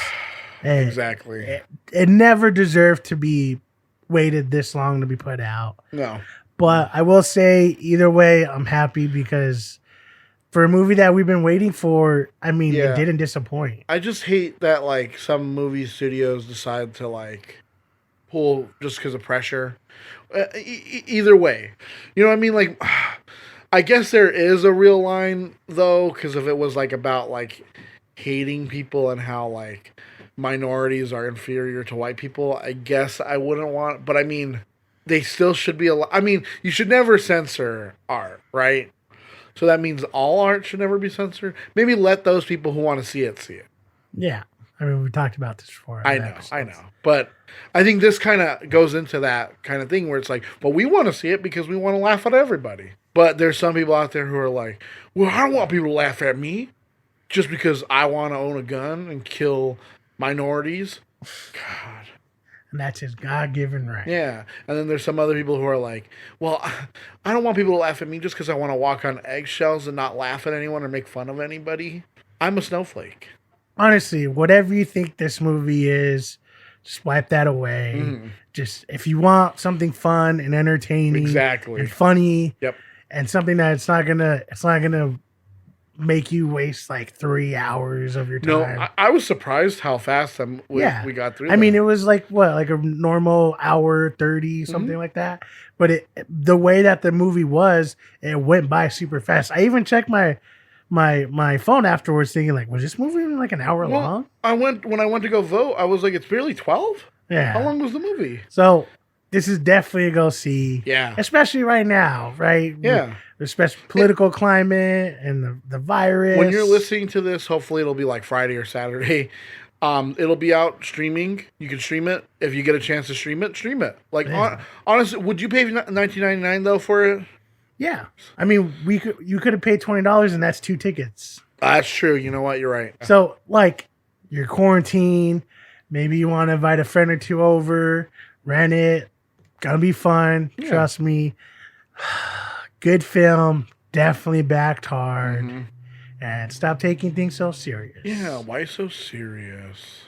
Exactly. It never deserved to be waited this long to be put out. No. But I will say, either way, I'm happy because for a movie that we've been waiting for, I mean, it didn't disappoint. I just hate that, like, some movie studios decide to, like, pull just because of pressure. Either way. You know what I mean? Like, I guess there is a real line, though, because if it was, like, about, like, hating people and how, like, minorities are inferior to white people, I guess I wouldn't want... But, I mean... They still should be I mean, you should never censor art, right? So that means all art should never be censored. Maybe let those people who want to see it see it. Yeah. I mean, we talked about this before. I know. But I think this kind of goes into that kind of thing where it's like, well, we want to see it because we want to laugh at everybody. But there's some people out there who are like, well, I don't want people to laugh at me just because I want to own a gun and kill minorities. God. And that's his God-given right. Yeah. And then there's some other people who are like, well, I don't want people to laugh at me just because I want to walk on eggshells and not laugh at anyone or make fun of anybody. I'm a snowflake. Honestly, whatever you think this movie is, just wipe that away. Just, if you want something fun and entertaining and funny, and something that it's not gonna make you waste like 3 hours of your time. No, I was surprised how fast we got through. I mean, it was like like a normal hour 30, something like that. But the way that the movie was, it went by super fast. I even checked my phone afterwards, thinking like, was this movie like an hour long? When I went to go vote, I was like, it's barely 12. Yeah. How long was the movie? So this is definitely a go see. Yeah. Especially right now, right? Yeah. Especially political climate and the virus. When you're listening to this, hopefully it'll be like Friday or Saturday. It'll be out streaming. You can stream it. If you get a chance to stream it, stream it. Like, honestly, would you pay $19.99 though for it? Yeah. I mean, you could have paid $20 and that's 2 tickets. That's true. You know what? You're right. So, like, you're quarantined. Maybe you want to invite a friend or two over, rent it. Gonna be fun. Yeah. Trust me. Good film. Definitely backed hard. And stop taking things so serious. Yeah, why so serious?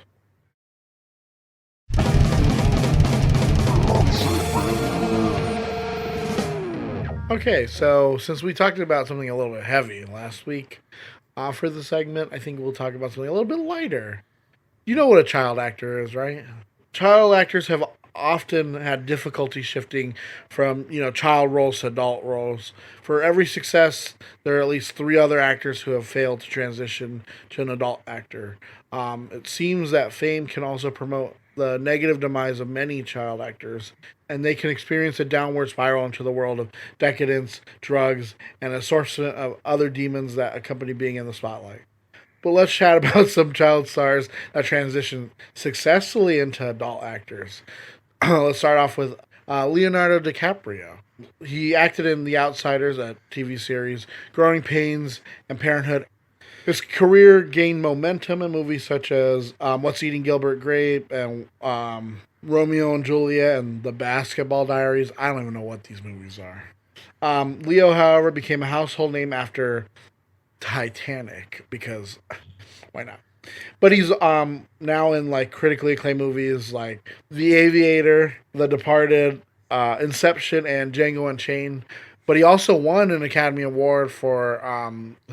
Okay, so since we talked about something a little bit heavy last week, for the segment, I think we'll talk about something a little bit lighter. You know what a child actor is, right? Child actors have often had difficulty shifting from, child roles to adult roles. For every success, there are at least 3 other actors who have failed to transition to an adult actor. It seems that fame can also promote the negative demise of many child actors, and they can experience a downward spiral into the world of decadence, drugs, and assortment of other demons that accompany being in the spotlight. But let's chat about some child stars that transition successfully into adult actors. Let's start off with Leonardo DiCaprio. He acted in The Outsiders, a TV series, Growing Pains, and Parenthood. His career gained momentum in movies such as What's Eating Gilbert Grape and Romeo and Juliet and The Basketball Diaries. I don't even know what these movies are. Leo, however, became a household name after Titanic because why not? But he's now in like critically acclaimed movies like The Aviator, The Departed, Inception, and Django Unchained. But he also won an Academy Award for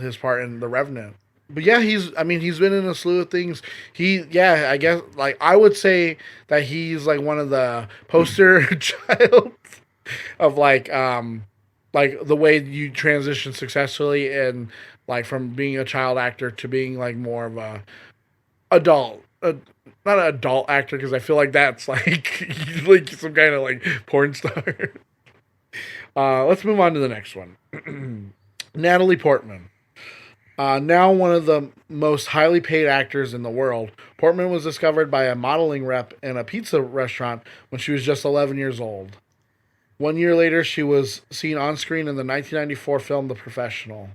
his part in The Revenant. But yeah, he's been in a slew of things. I guess like I would say that he's like one of the poster child of like the way you transition successfully and like from being a child actor to being like more of a adult, not an adult actor because I feel like that's like like some kind of like porn star. Let's move on to the next one. Natalie Portman. Now one of the most highly paid actors in the world, Portman was discovered by a modeling rep in a pizza restaurant when she was just 11 years old. 1 year later, she was seen on screen in the 1994 film The Professional,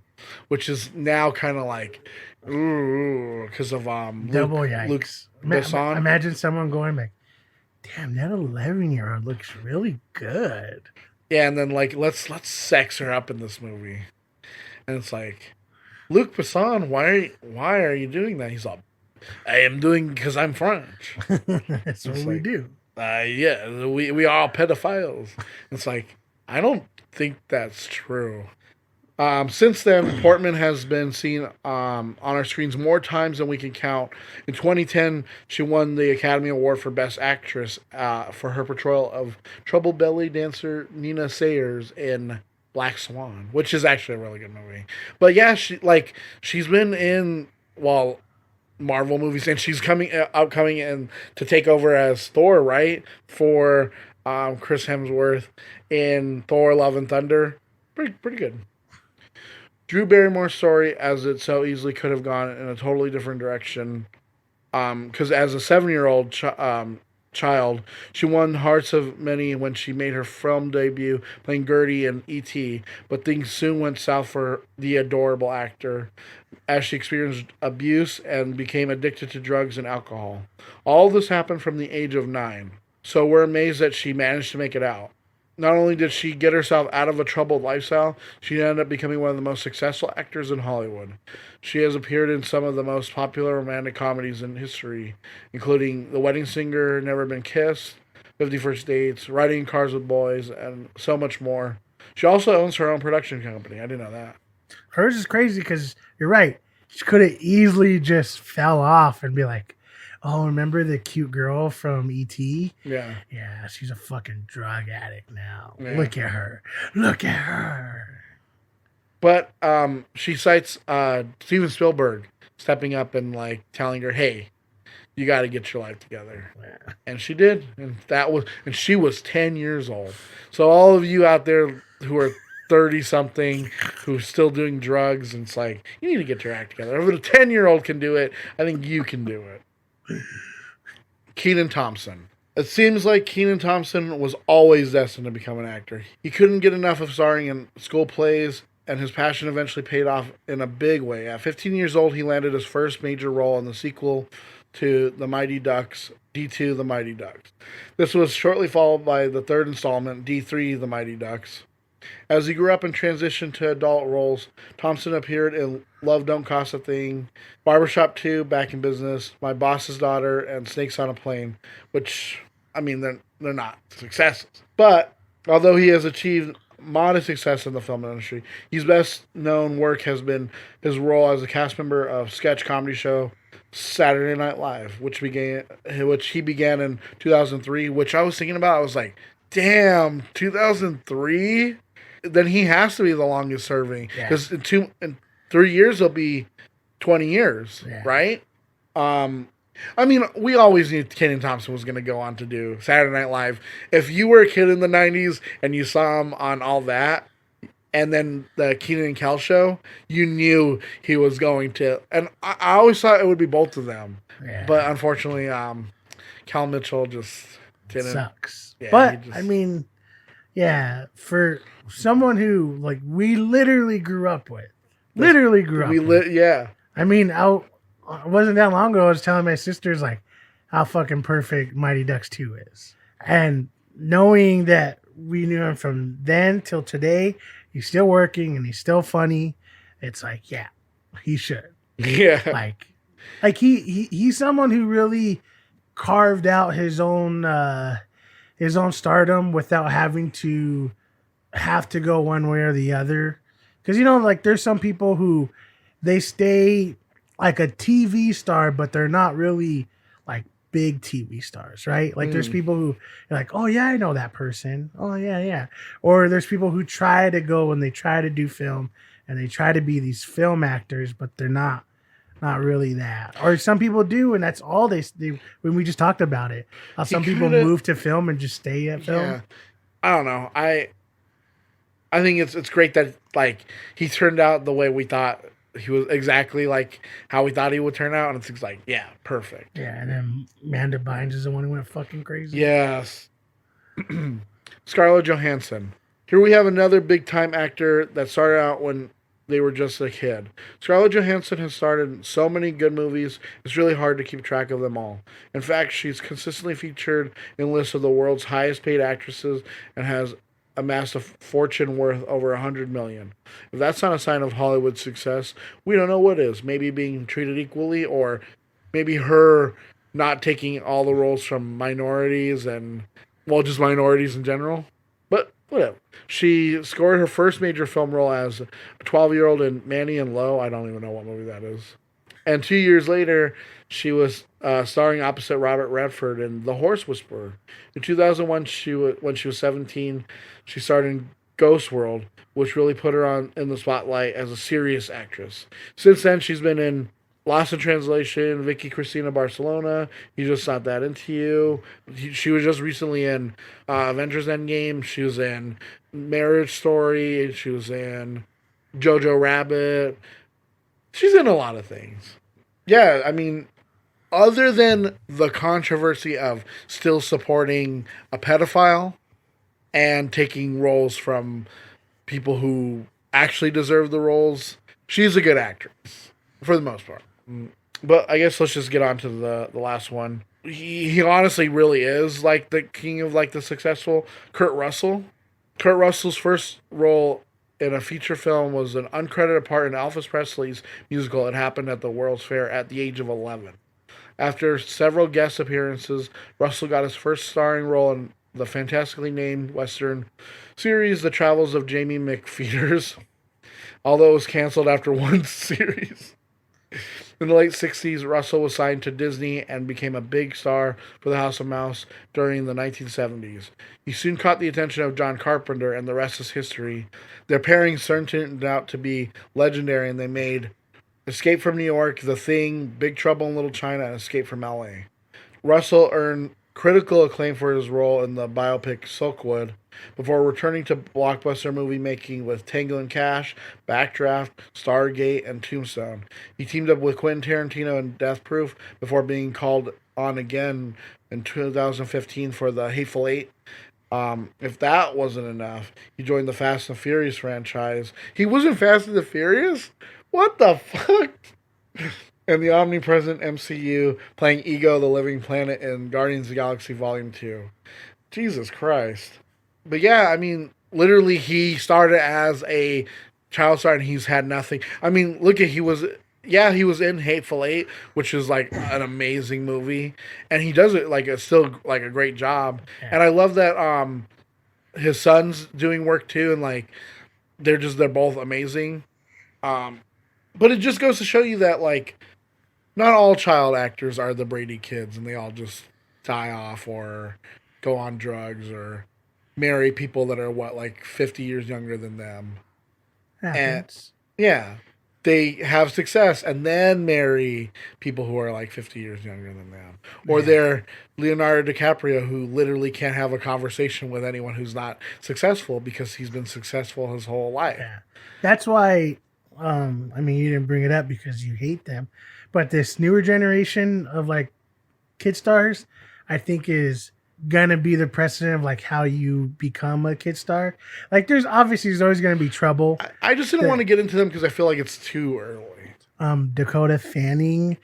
which is now kind of like, ooh, because of Double Luke yikes. Besson. Imagine someone going like, damn, that 11-year-old looks really good. Yeah, and then like let's sex her up in this movie, and it's like, Luc Besson, why are you doing that? He's all, I am doing because I'm French. That's what we do. Yeah, we are all pedophiles. It's like, I don't think that's true. Since then, Portman has been seen on our screens more times than we can count. In 2010, she won the Academy Award for Best Actress for her portrayal of troubled belly dancer Nina Sayers in Black Swan, which is actually a really good movie. But yeah, she's been in Marvel movies, and she's upcoming in to take over as Thor, right? For Chris Hemsworth in Thor: Love and Thunder. Pretty good. Drew Barrymore's story, as it so easily could have gone in a totally different direction. Because as a 7-year-old child, she won hearts of many when she made her film debut playing Gertie in E.T., but things soon went south for the adorable actor as she experienced abuse and became addicted to drugs and alcohol. All this happened from the age of 9, so we're amazed that she managed to make it out. Not only did she get herself out of a troubled lifestyle, she ended up becoming one of the most successful actors in Hollywood. She has appeared in some of the most popular romantic comedies in history, including The Wedding Singer, Never Been Kissed, 50 First Dates, Riding Cars with Boys, and so much more. She also owns her own production company. I didn't know that. Hers is crazy because you're right. She could have easily just fell off and be like, oh, remember the cute girl from E.T.? Yeah. Yeah, she's a fucking drug addict now. Yeah. Look at her. Look at her. But she cites Steven Spielberg stepping up and like telling her, hey, you got to get your life together. Yeah. And she did. And she was 10 years old. So all of you out there who are 30-something who's still doing drugs, and it's like, you need to get your act together. If a 10-year-old can do it, I think you can do it. Kenan Thompson. It seems like Kenan Thompson was always destined to become an actor. He couldn't get enough of starring in school plays, and his passion eventually paid off in a big way. At 15 years old, he landed his first major role in the sequel to The Mighty Ducks, D2 The Mighty Ducks. This was shortly followed by the third installment, D3 The Mighty Ducks. As he grew up and transitioned to adult roles, Thompson appeared in Love Don't Cost a Thing, Barbershop 2, Back in Business, My Boss's Daughter, and Snakes on a Plane, which, I mean, they're not successes. But although he has achieved modest success in the film industry, his best known work has been his role as a cast member of sketch comedy show Saturday Night Live, which he began in 2003, which I was thinking about. I was like, damn, 2003? Then he has to be the longest serving, because in 3 years he'll be 20 years, right? I mean, we always knew Kenan Thompson was going to go on to do Saturday Night Live. If you were a kid in the 90s and you saw him on All That, and then the Kenan and Kel show, you knew he was going to. And I always thought it would be both of them. Yeah. But unfortunately, Kel Mitchell just didn't. Sucks. Yeah, but, I mean, yeah, for someone who, like, we literally grew up with. Yeah. I mean, it wasn't that long ago, I was telling my sisters, like, how fucking perfect Mighty Ducks 2 is. And knowing that we knew him from then till today, he's still working and he's still funny. It's like, yeah, he should. Yeah. Like he's someone who really carved out his own stardom without having to go one way or the other. Because, you know, like, there's some people who they stay like a TV star, but they're not really like big TV stars, right? Like, there's people who are like, oh yeah, I know that person. Oh yeah. Or there's people who try to go and they try to do film and they try to be these film actors, but they're not really that. Or some people do, and that's all they when we just talked about it. How some people move to film and just stay at film. Yeah. I don't know. I think it's great that, like, he turned out the way we thought he was, exactly like how we thought he would turn out, and it's like, yeah, perfect. Yeah, and then Amanda Bynes is the one who went fucking crazy. Yes. Scarlett Johansson. Here we have another big-time actor that started out when they were just a kid. Scarlett Johansson has starred in so many good movies, it's really hard to keep track of them all. In fact, she's consistently featured in lists of the world's highest-paid actresses and has amassed a fortune worth over $100 million. If that's not a sign of Hollywood success, we don't know what is. Maybe being treated equally, or maybe her not taking all the roles from minorities and, well, just minorities in general. But whatever. She scored her first major film role as a 12-year-old in Manny and Lowe. I don't even know what movie that is. And 2 years later, she was starring opposite Robert Redford in The Horse Whisperer. In 2001, when she was 17, she starred in Ghost World, which really put her in the spotlight as a serious actress. Since then, she's been in Lost in Translation, Vicky Cristina Barcelona, He's Just Not That Into You. She was just recently in Avengers Endgame. She was in Marriage Story. She was in Jojo Rabbit. She's in a lot of things. Yeah, I mean, other than the controversy of still supporting a pedophile and taking roles from people who actually deserve the roles, she's a good actress for the most part. But I guess let's just get on to the last one. He honestly really is like the king of like the successful Kurt Russell. Kurt Russell's first role in a feature film was an uncredited part in Elvis Presley's musical It Happened at the World's Fair at the age of 11. After several guest appearances, Russell got his first starring role in the fantastically named Western series The Travels of Jamie McFeeters, although it was canceled after one series. In the late 60s, Russell was signed to Disney and became a big star for the House of Mouse during the 1970s. He soon caught the attention of John Carpenter, and the rest is history. Their pairing soon turned out to be legendary, and they made Escape from New York, The Thing, Big Trouble in Little China, and Escape from L.A. Russell earned critical acclaim for his role in the biopic Silkwood, before returning to blockbuster movie making with Tango and Cash, Backdraft, Stargate, and Tombstone. He teamed up with Quentin Tarantino in Death Proof before being called on again in 2015 for The Hateful Eight. If that wasn't enough, he joined the Fast and Furious franchise. He was in Fast and the Furious? What the fuck? And the omnipresent MCU, playing Ego the Living Planet in Guardians of the Galaxy Volume 2. Jesus Christ. But yeah, I mean, literally he started as a child star and he's had nothing. I mean, look at, he was in Hateful Eight, which is like an amazing movie. And he does it like it's still like a great job. Yeah. And I love that his son's doing work too, and like they're both amazing. But it just goes to show you that like not all child actors are the Brady kids and they all just die off or go on drugs or marry people that are like 50 years younger than them. Happens. And yeah, they have success and then marry people who are like 50 years younger than them. Or they're Leonardo DiCaprio, who literally can't have a conversation with anyone who's not successful because he's been successful his whole life. Yeah. That's why, I mean, you didn't bring it up because you hate them, but this newer generation of like kid stars, I think is gonna be the precedent of like how you become a kid star. Like there's always gonna be trouble. I just didn't want to get into them because I feel like it's too early. Dakota Fanning,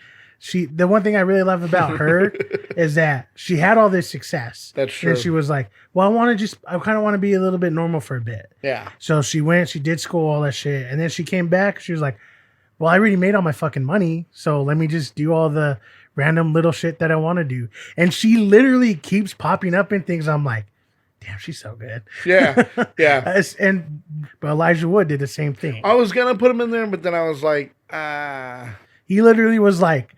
the one thing I really love about her is that she had all this success. That's true. And she was like, well, I kind of want to be a little bit normal for a bit. Yeah. So she did school, all that shit. And then she came back. She was like, well, I already made all my fucking money. So let me just do all the random little shit that I want to do. And she literally keeps popping up in things. I'm like, damn, she's so good. Yeah. Yeah. But Elijah Wood did the same thing. I was going to put him in there, but then I was like, He literally was like,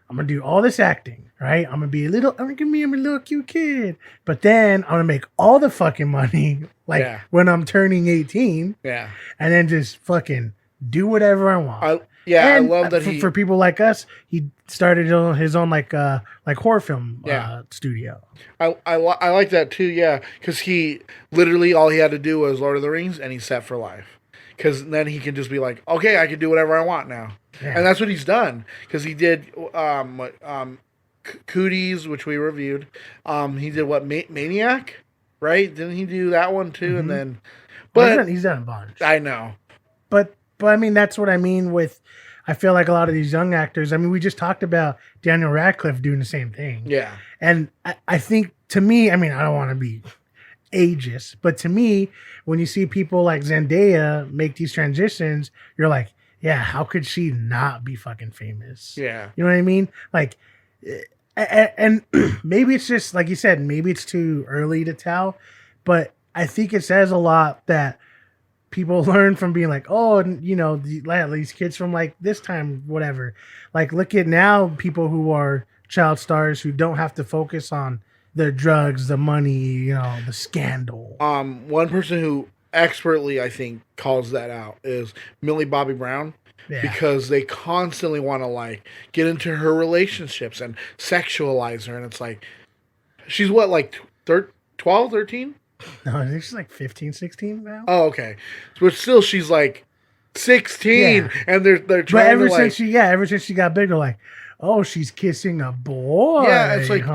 I'm going to do all this acting, right? I'm going to be a little cute kid. But then I'm going to make all the fucking money, when I'm turning 18. Yeah. And then just fucking do whatever I want. I love that for people like us, he started his own like horror film studio. I like that too, yeah, because he literally all he had to do was Lord of the Rings, and he's set for life. Because then he can just be like, okay, I can do whatever I want now, and that's what he's done. Because he did Cooties, which we reviewed. He did what Maniac, right? Didn't he do that one too? And then, he's done a bunch. I know, but I mean, that's what I mean with. I feel like a lot of these young actors. I mean, we just talked about Daniel Radcliffe doing the same thing. Yeah, and I think to me, I mean, I don't want to be ageist, but to me, when you see people like Zendaya make these transitions, you're like, yeah, how could she not be fucking famous? Yeah, you know what I mean? Like, and maybe it's just like you said, maybe it's too early to tell, but I think it says a lot that people learn from being like, oh, you know, these kids from like this time, whatever. Like, look at now people who are child stars who don't have to focus on the drugs, the money, you know, the scandal. One person who expertly, I think, calls that out is Millie Bobby Brown. Yeah. Because they constantly want to like get into her relationships and sexualize her. And it's like, she's what, like 12, 13? No, I think she's like 15, 16 now. Oh, okay. But still, she's like 16, and they're trying but ever to since ever since she got bigger, like, oh, she's kissing a boy. Yeah, it's like,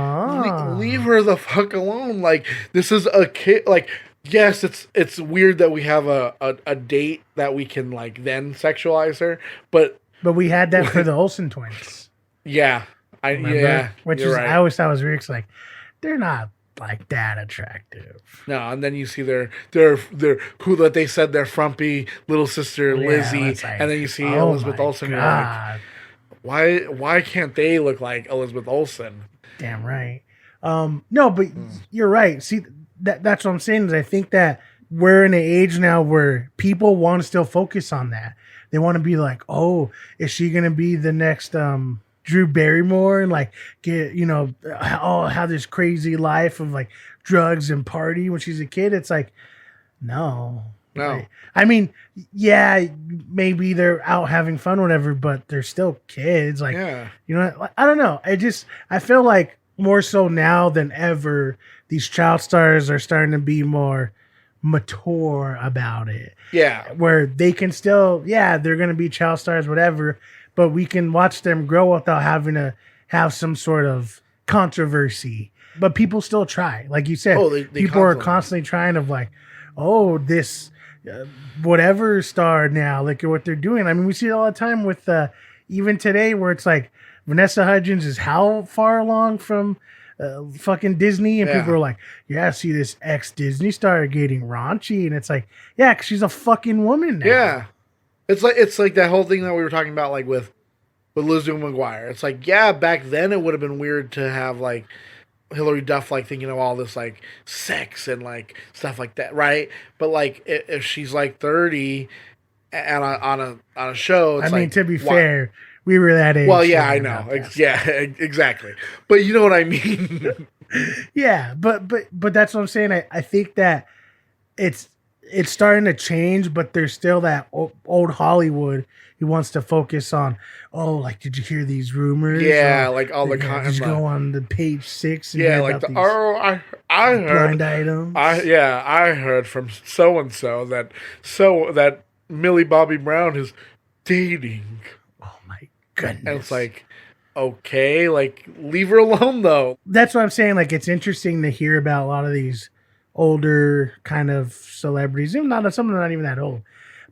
leave her the fuck alone. Like, this is a kid. Like, yes, it's weird that we have a date that we can like then sexualize her, but we had that for the Olsen twins. Yeah, which is right. I always thought was weird. Cause like, they're not like that attractive. No, and then you see their who that they said their frumpy little sister Lizzie, like, and then you see Elizabeth Olsen. You're like, why can't they look like Elizabeth Olsen? Damn right. No, but you're right. See, that's what I'm saying is I think that we're in an age now where people want to still focus on that. They want to be like, oh, is she gonna be the next Drew Barrymore and like get, you know, have this crazy life of like drugs and party when she's a kid? It's like, no. Right? I mean, yeah, maybe they're out having fun or whatever, but they're still kids. Like, you know, I don't know. I feel like more so now than ever, these child stars are starting to be more mature about it. Yeah. Where they can still, they're going to be child stars, whatever, but we can watch them grow without having to have some sort of controversy. But people still try. Like you said, people are constantly trying to like, oh, this whatever star now, look at what they're doing. I mean, we see it all the time with even today where it's like Vanessa Hudgens is how far along from fucking Disney, and people are like, yeah, see this ex-Disney star getting raunchy, and it's like, yeah, 'cause she's a fucking woman now. Yeah. It's like that whole thing that we were talking about, like with Lizzie McGuire. It's like, yeah, back then it would have been weird to have like Hilary Duff like thinking of all this like sex and like stuff like that, right? But like if she's like 30 and on a show, it's to be fair, we were that age. Well, yeah, I know. Yeah, exactly. But you know what I mean. Yeah, but that's what I'm saying. I think that it's starting to change, but there's still that old Hollywood who wants to focus on, oh, like, did you hear these rumors? Yeah, like all the content. Just go on the page 6. And yeah, like I heard blind items. I heard from so and so that Millie Bobby Brown is dating. Oh my goodness! And it's like, okay, like leave her alone though. That's what I'm saying. Like, it's interesting to hear about a lot of these older kind of celebrities, even some of them not even that old,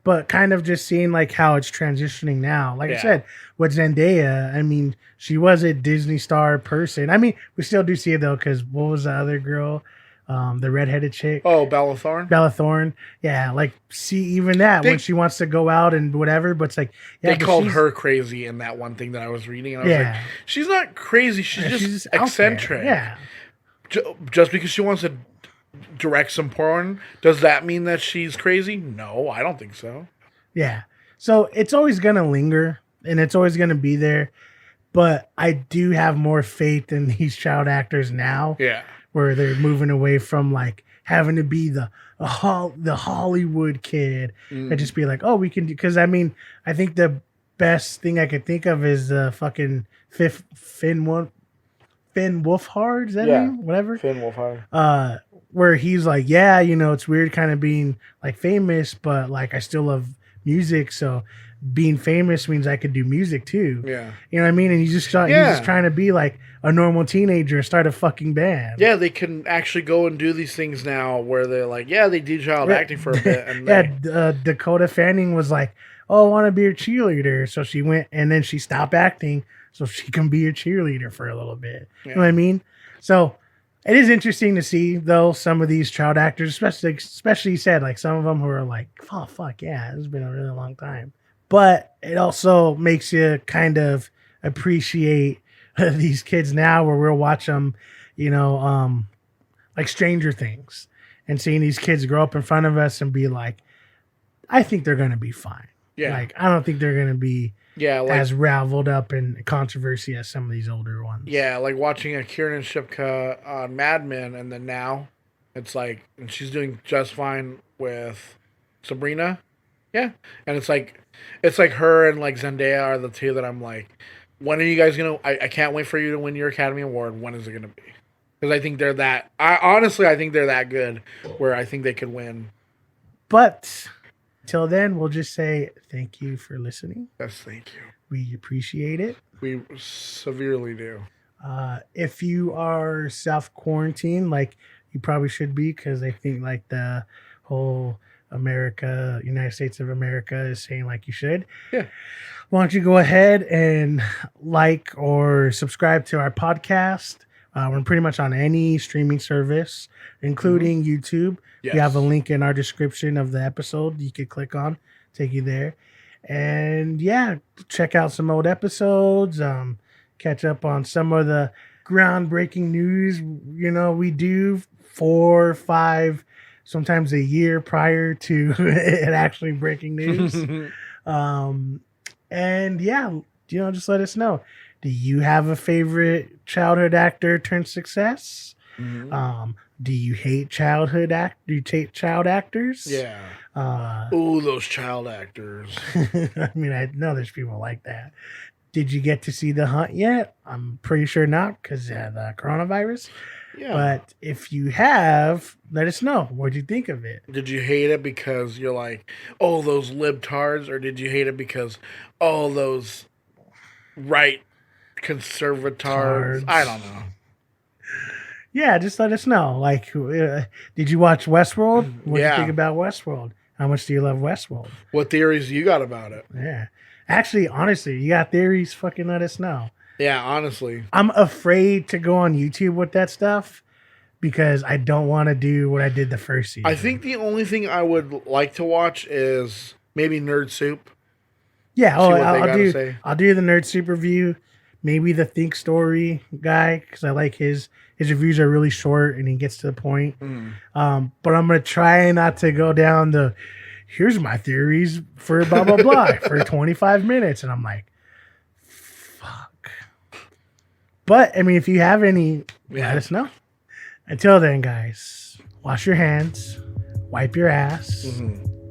but kind of just seeing like how it's transitioning now. Like I said, with Zendaya, I mean, she was a Disney star person. I mean, we still do see it though, because what was the other girl? The redheaded chick. Oh, Bella Thorne. Bella Thorne. Yeah, like see even that when she wants to go out and whatever, but it's like they called her crazy in that one thing that I was reading, and I was like, she's not crazy. She's just eccentric. Yeah. Just because she wants to direct some porn, does that mean that she's crazy? No, I don't think so. Yeah. So it's always going to linger and it's always going to be there. But I do have more faith in these child actors now. Yeah. Where they're moving away from like having to be the Hollywood kid and just be like, oh, we can do, because I mean, I think the best thing I could think of is fucking Finn Wolfhard, is that name? Whatever. Finn Wolfhard. Where he's like, yeah, you know, it's weird kind of being like famous, but like I still love music. So being famous means I could do music too. Yeah. You know what I mean? And he's just trying to be like a normal teenager and start a fucking band. Yeah, they can actually go and do these things now where they're like, yeah, they do child acting for a bit. And Dakota Fanning was like, oh, I want to be your cheerleader. So she went and then she stopped acting so she can be your cheerleader for a little bit. Yeah. You know what I mean? So it is interesting to see, though, some of these child actors, especially you said, like some of them who are like, oh, fuck, yeah, this has been a really long time. But it also makes you kind of appreciate these kids now where we'll watch them, you know, like Stranger Things and seeing these kids grow up in front of us and be like, I think they're going to be fine. Yeah. Like, I don't think they're going to be as raveled up in controversy as some of these older ones. Yeah, like watching a Kiernan Shipka on Mad Men, and then now it's like, and she's doing just fine with Sabrina. Yeah. And it's like her and like Zendaya are the two that I'm like, when are you guys going to, I can't wait for you to win your Academy Award. When is it going to be? Because I think they're that, I think they're that good where I think they could win. But till then, we'll just say thank you for listening. Yes, thank you. We appreciate it. We severely do. If you are self-quarantined, like you probably should be, because I think like the whole United States of America is saying like you should. Yeah. Why don't you go ahead and like or subscribe to our podcast? We're pretty much on any streaming service, including YouTube. Yes. We have a link in our description of the episode you could click on, take you there. And yeah, check out some old episodes, catch up on some of the groundbreaking news. You know, we do 4 or 5, sometimes a year prior to it actually breaking news. And yeah, you know, just let us know. Do you have a favorite childhood actor turned success? Mm-hmm. Do you hate childhood Do you hate child actors? Yeah. Those child actors. I mean, I know there's people like that. Did you get to see The Hunt yet? I'm pretty sure not, because the coronavirus. Yeah. But if you have, let us know. What'd you think of it? Did you hate it because you're like, oh, those libtards? Or did you hate it because, oh, those right conservatards? I don't know. Yeah, just let us know. Like, did you watch Westworld? What do you think about Westworld? How much do you love Westworld? What theories you got about it? Yeah. Actually, honestly, you got theories, fucking let us know. Yeah, honestly. I'm afraid to go on YouTube with that stuff because I don't want to do what I did the first season. I think the only thing I would like to watch is maybe Nerd Soup. Yeah, I'll do the Nerd Soup review. Maybe the Think Story guy, because I like his reviews are really short and he gets to the point. Mm. But I'm going to try not to go down the, here's my theories for blah, blah, blah for 25 minutes. And I'm like, fuck. But, I mean, if you have any, let us know. Until then, guys, wash your hands, wipe your ass,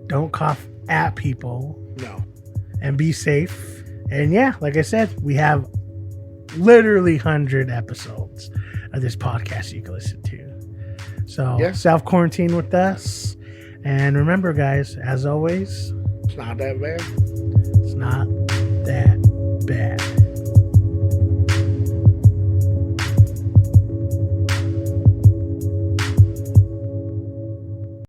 don't cough at people. No. And be safe. And yeah, like I said, we have literally 100 episodes of this podcast you can listen to. So self-quarantine with us. And remember, guys, as always, it's not that bad. It's not